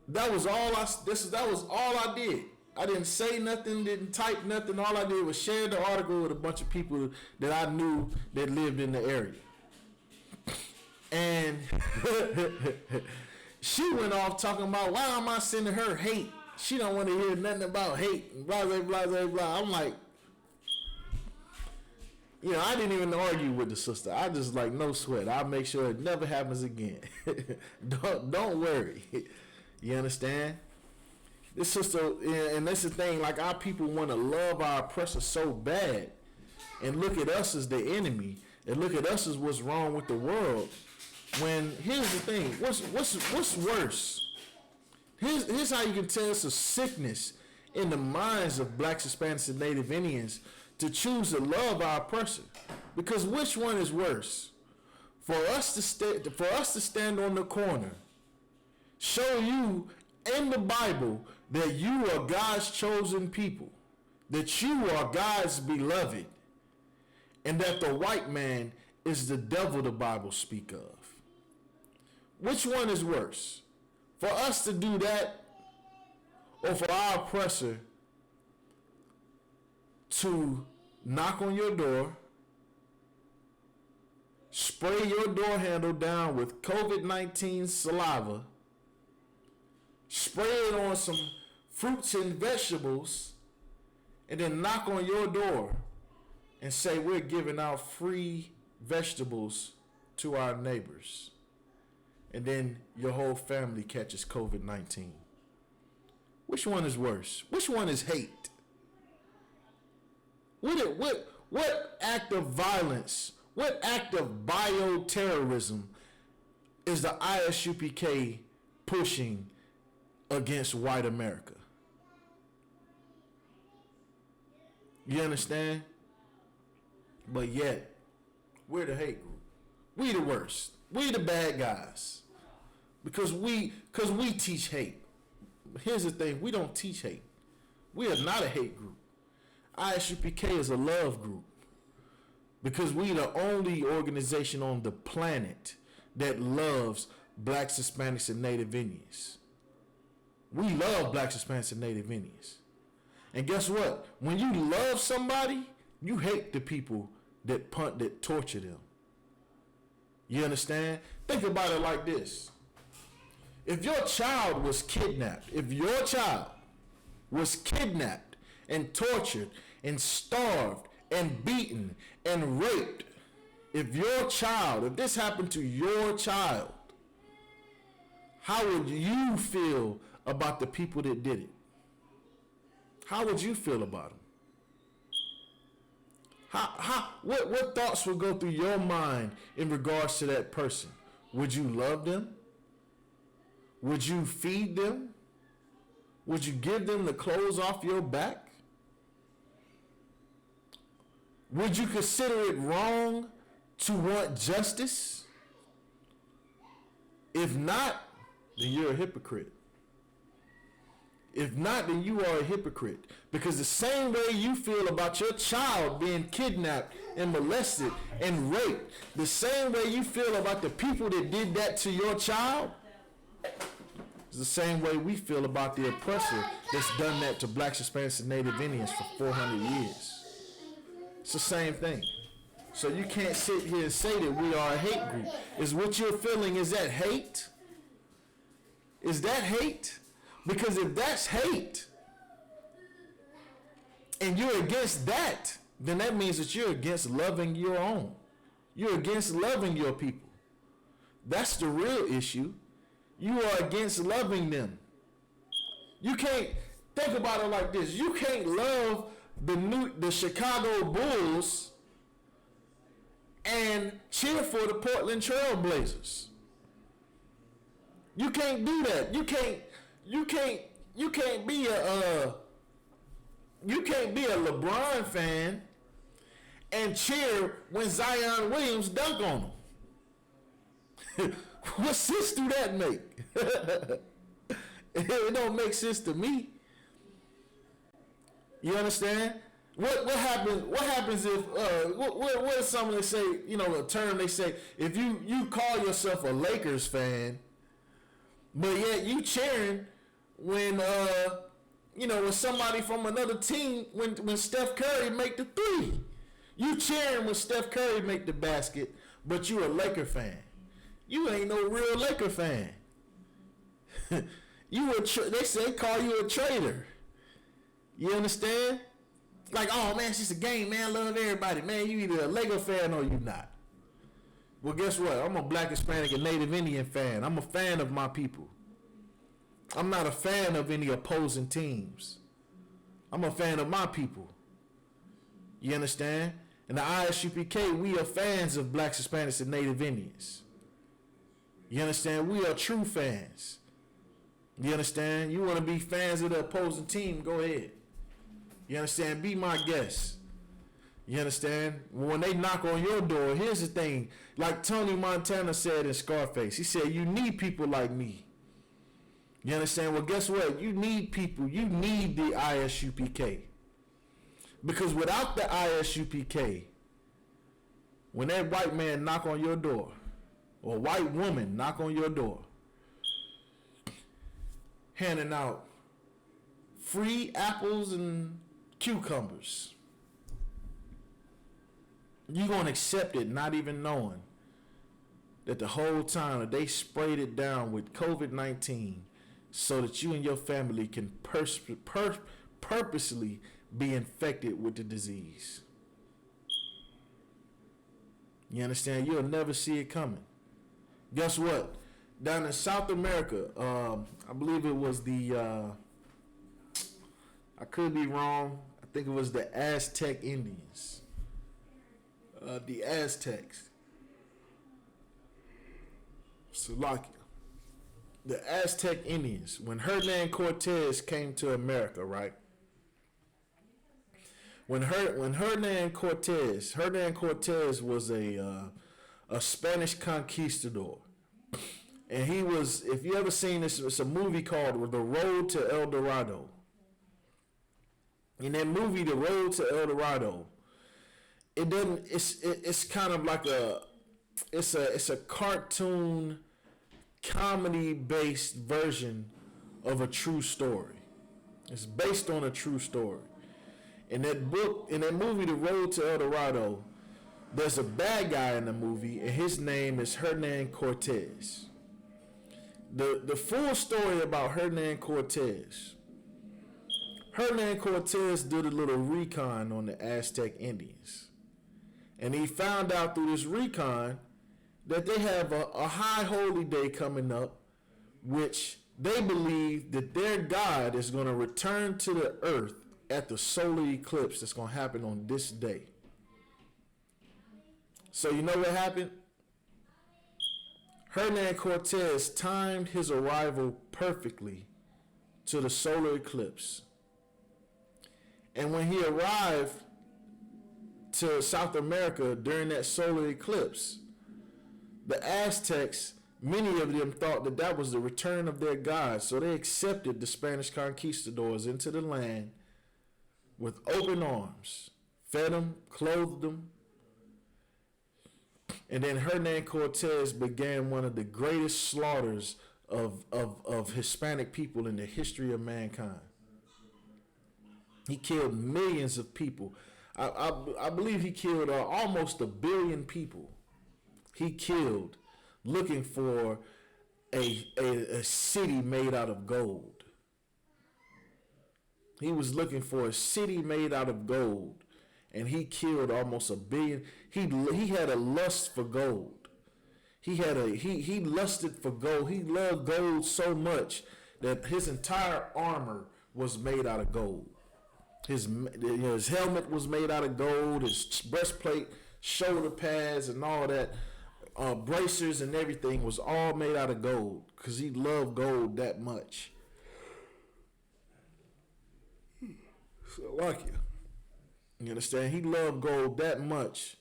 that was all I did. I didn't say nothing, didn't type nothing. All I did was share the article with a bunch of people that I knew that lived in the area. And she went off talking about, why am I sending her hate? She don't want to hear nothing about hate and blah, blah, blah, blah, blah. I'm like, I didn't even argue with the sister. I just like, no sweat. I'll make sure it never happens again. Don't worry. You understand? This sister, and that's the thing, like our people want to love our oppressor so bad and look at us as the enemy and look at us as what's wrong with the world. When here's the thing, what's worse? Here's how you can tell it's a sickness in the minds of Blacks, Hispanics, and Native Indians to choose to love our oppressor. Because which one is worse? For us to stand on the corner, show you in the Bible that you are God's chosen people, that you are God's beloved, and that the white man is the devil the Bible speak of. Which one is worse? For us to do that, or for our oppressor to knock on your door, spray your door handle down with COVID-19 saliva, spray it on some fruits and vegetables, and then knock on your door and say we're giving out free vegetables to our neighbors, and then your whole family catches COVID-19. Which one is worse? Which one is hate? What act of violence, what act of bioterrorism is the I.S.U.P.K pushing against white America? You understand? But yet, we're the hate group. We the worst. We the bad guys. Because we teach hate. Here's the thing, we don't teach hate. We are not a hate group. I.S.U.P.K is a love group. Because we the only organization on the planet that loves Blacks, Hispanics, and Native Indians. We love Blacks, Hispanics, and Native Indians. And guess what? When you love somebody, you hate the people that torture them. You understand? Think about it like this. If your child was kidnapped and tortured and starved and beaten and raped, if this happened to your child, how would you feel about the people that did it? How would you feel about them? What thoughts would go through your mind in regards to that person? Would you love them? Would you feed them? Would you give them the clothes off your back? Would you consider it wrong to want justice? If not, then you're a hypocrite. If not, then you are a hypocrite. Because the same way you feel about your child being kidnapped and molested and raped, the same way you feel about the people that did that to your child, is the same way we feel about the oppressor that's done that to blacks, Hispanics, and Native Indians for 400 years. It's the same thing. So you can't sit here and say that we are a hate group. Is what you're feeling, is that hate? Is that hate? Because if that's hate, and you're against that, then that means that you're against loving your own. You're against loving your people. That's the real issue. You are against loving them. You can't, think about it like this. You can't love the Chicago Bulls and cheer for the Portland Trail Blazers. You can't do that. You can't be a LeBron fan and cheer when Zion Williams dunk on him. What sense do that make? It don't make sense to me. You understand? What happens if what is something they say, a term they say, if you call yourself a Lakers fan, but yet you cheering when when somebody from another team, when Steph Curry make the three. You cheering when Steph Curry make the basket, but you a Laker fan. You ain't no real Laker fan. They say call you a traitor. You understand? Like, oh man, it's just a game, man. I love everybody, man. You either a Laker fan or you not. Well, guess what? I'm a Black, Hispanic, and Native Indian fan. I'm a fan of my people. I'm not a fan of any opposing teams. I'm a fan of my people. You understand? In the I.S.U.P.K, we are fans of Blacks, Hispanics, and Native Indians. You understand? We are true fans. You understand? You want to be fans of the opposing team, go ahead. You understand? Be my guest. You understand? When they knock on your door, here's the thing. Like Tony Montana said in Scarface, he said, you need people like me. You understand? Well, guess what? You need people. You need the I.S.U.P.K. Because without the I.S.U.P.K, when that white man knock on your door, or white woman knock on your door, handing out free apples and cucumbers, you're going to accept it not even knowing that the whole time that they sprayed it down with COVID-19 so that you and your family can purposely be infected with the disease. You understand? You'll never see it coming. Guess what? Down in South America, I believe it was I could be wrong, I think it was the Aztec Indians. The Aztecs. Slovakia. The Aztec Indians. When Hernan Cortez came to America, right? When Hernan Cortez was a Spanish conquistador. And he was, if you ever seen this, it's a movie called The Road to El Dorado. In that movie, The Road to El Dorado, it's kind of like it's a cartoon comedy based version of a true story. It's based on a true story. In that movie, The Road to El Dorado, there's a bad guy in the movie, and his name is Hernan Cortez. The full story about Hernan Cortez Hernan Cortez did a little recon on the Aztec Indians. And he found out through this recon that they have a high holy day coming up, which they believe that their God is going to return to the earth at the solar eclipse that's going to happen on this day. So you know what happened? Hernan Cortez timed his arrival perfectly to the solar eclipse. And when he arrived to South America during that solar eclipse, the Aztecs, many of them thought that that was the return of their God. So they accepted the Spanish conquistadors into the land with open arms, fed them, clothed them. And then Hernan Cortez began one of the greatest slaughters of Hispanic people in the history of mankind. He killed millions of people. I believe he killed almost 1 billion people. He killed looking for a city made out of gold. He was looking for a city made out of gold. And he killed almost 1 billion. He had a lust for gold. He lusted for gold. He loved gold so much that his entire armor was made out of gold. His helmet was made out of gold. His breastplate, shoulder pads, and all that, bracers and everything was all made out of gold because he loved gold that much. So like you. You understand? He loved gold that much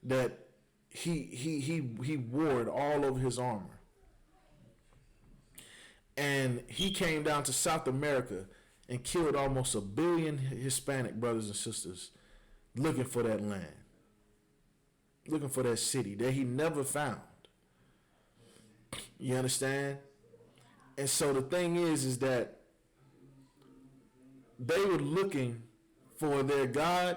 that he wore it all over his armor. And he came down to South America and killed almost 1 billion Hispanic brothers and sisters looking for that land, looking for that city that he never found. You understand? And so the thing is that they were looking for their God,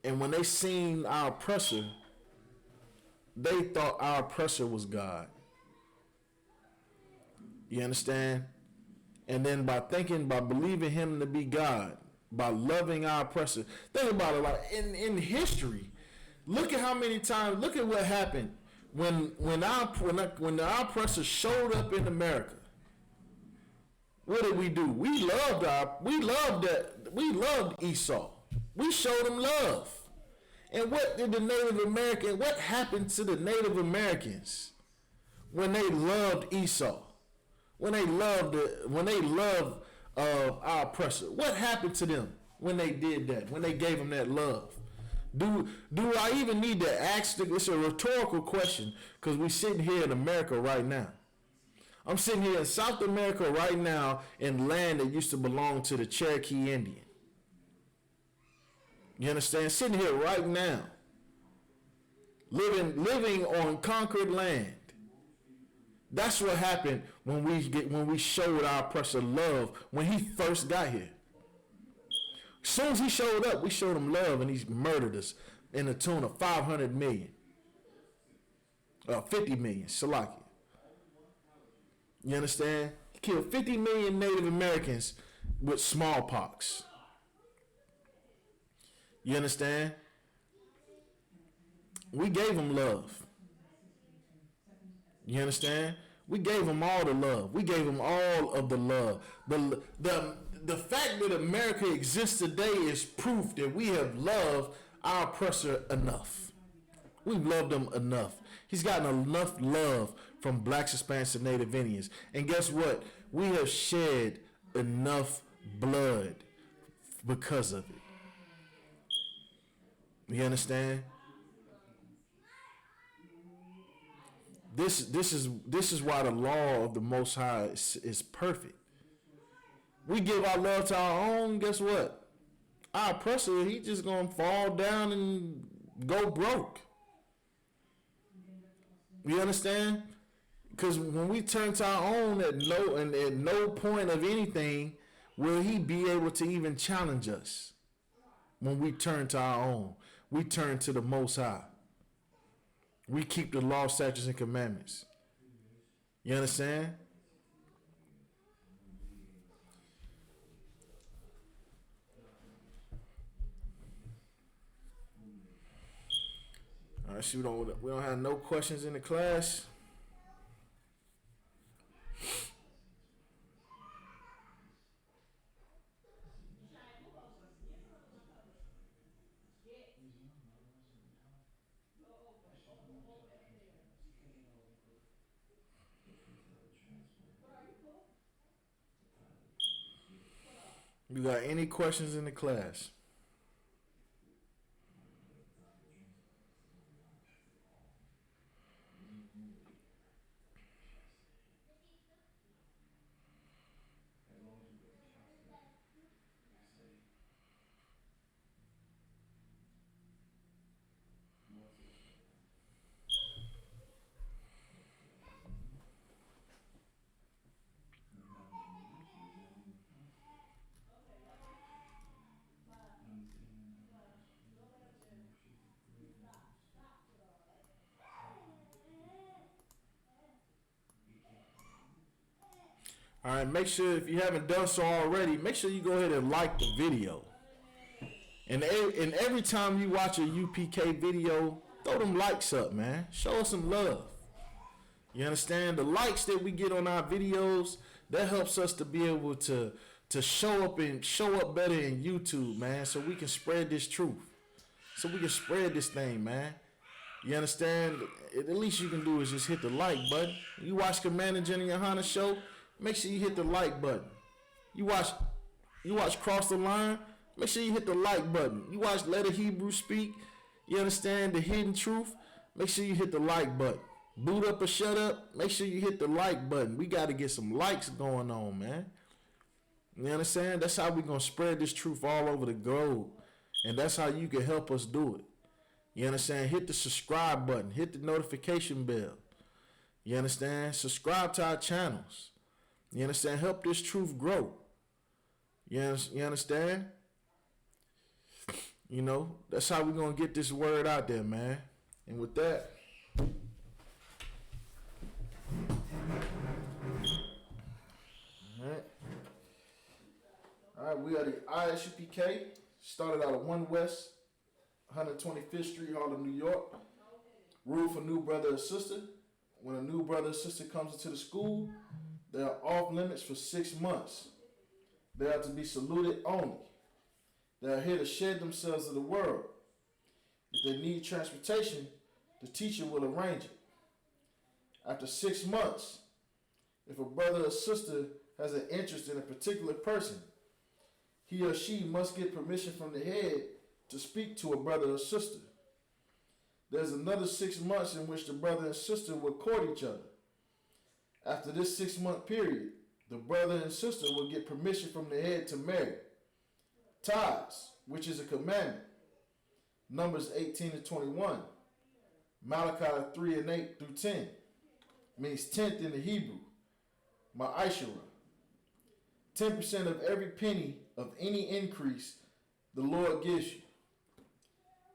and when they seen our oppressor, they thought our oppressor was God. You understand? And then by believing him to be God, by loving our oppressor, think about it, like in history, look at how many times, look at what happened when our oppressor showed up in America. What did we do? We loved Esau. We showed him love. And what happened to the Native Americans when they loved Esau? When they loved our oppressor? What happened to them when they did that? When they gave him that love? Do I even need to ask? It's a rhetorical question because we're sitting here in America right now. I'm sitting here in South America right now in land that used to belong to the Cherokee Indian. You understand? Sitting here right now, living on conquered land. That's what happened when we showed our oppressor love when he first got here. As soon as he showed up, we showed him love, and he murdered us in the tune of 500 million, 50 million, Salaki. You understand? He killed 50 million Native Americans with smallpox. You understand? We gave them love. You understand? We gave them all the love. We gave them all of the love. The fact that America exists today is proof that we have loved our oppressor enough. We've loved them enough. He's gotten enough love from blacks, Hispanics, and Native Indians. And guess what? We have shed enough blood because of it. You understand? This is why the law of the Most High is perfect. We give our love to our own, guess what? Our oppressor, he just gonna fall down and go broke. You understand? Because when we turn to our own, at no point of anything will he be able to even challenge us. When we turn to our own, we turn to the Most High. We keep the law, statutes, and commandments. You understand? All right, so we don't have no questions in the class. You got any questions in the class? All right, make sure if you haven't done so already, make sure you go ahead and like the video. And every time you watch a UPK video, throw them likes up, man. Show us some love. You understand? The likes that we get on our videos, that helps us to be able to show up better in YouTube, man, so we can spread this truth. So we can spread this thing, man. You understand? At least you can do is just hit the like button. You watch Commander Jenny YAHANNA show, make sure you hit the like button. You watch Cross the Line, make sure you hit the like button. You watch Let a Hebrew Speak, you understand the hidden truth, make sure you hit the like button. Boot Up or Shut Up, make sure you hit the like button. We got to get some likes going on, man. You understand? That's how we going to spread this truth all over the globe. And that's how you can help us do it. You understand? Hit the subscribe button. Hit the notification bell. You understand? Subscribe to our channels. You understand? Help this truth grow. You understand? You know, that's how we're going to get this word out there, man. And with that, all right, we are the I.S.U.P.K. Started out of 1 West, 125th Street, Harlem, New York. Rule for new brother or sister. When a new brother or sister comes into the school, they are off limits for 6 months. They are to be saluted only. They are here to shed themselves to the world. If they need transportation, the teacher will arrange it. After 6 months, if a brother or sister has an interest in a particular person, he or she must get permission from the head to speak to a brother or sister. There's another 6 months in which the brother and sister will court each other. After this 6-month period, the brother and sister will get permission from the head to marry. Tithes, which is a commandment. Numbers 18-21. Malachi 3:8 through 10. Means 10th in the Hebrew. Ma'ashara. 10% of every penny of any increase the Lord gives you.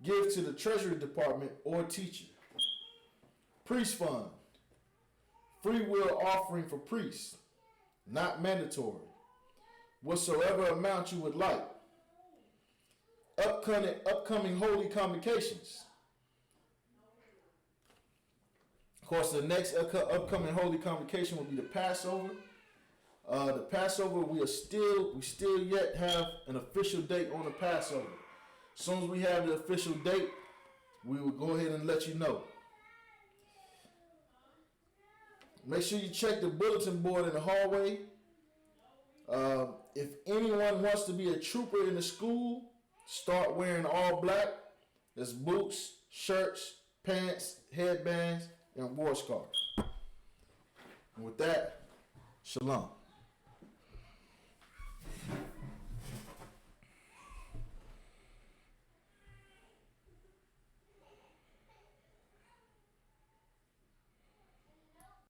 Give to the Treasury Department or teacher. Priest fund. Free will offering for priests. Not mandatory. Whatsoever amount you would like. Upcoming holy convocations. Of course, the next upcoming holy convocation will be the Passover. The Passover, we still yet have an official date on the Passover. As soon as we have the official date, we will go ahead and let you know. Make sure you check the bulletin board in the hallway. If anyone wants to be a trooper in the school, start wearing all black. There's boots, shirts, pants, headbands, and war scarves. And with that, shalom.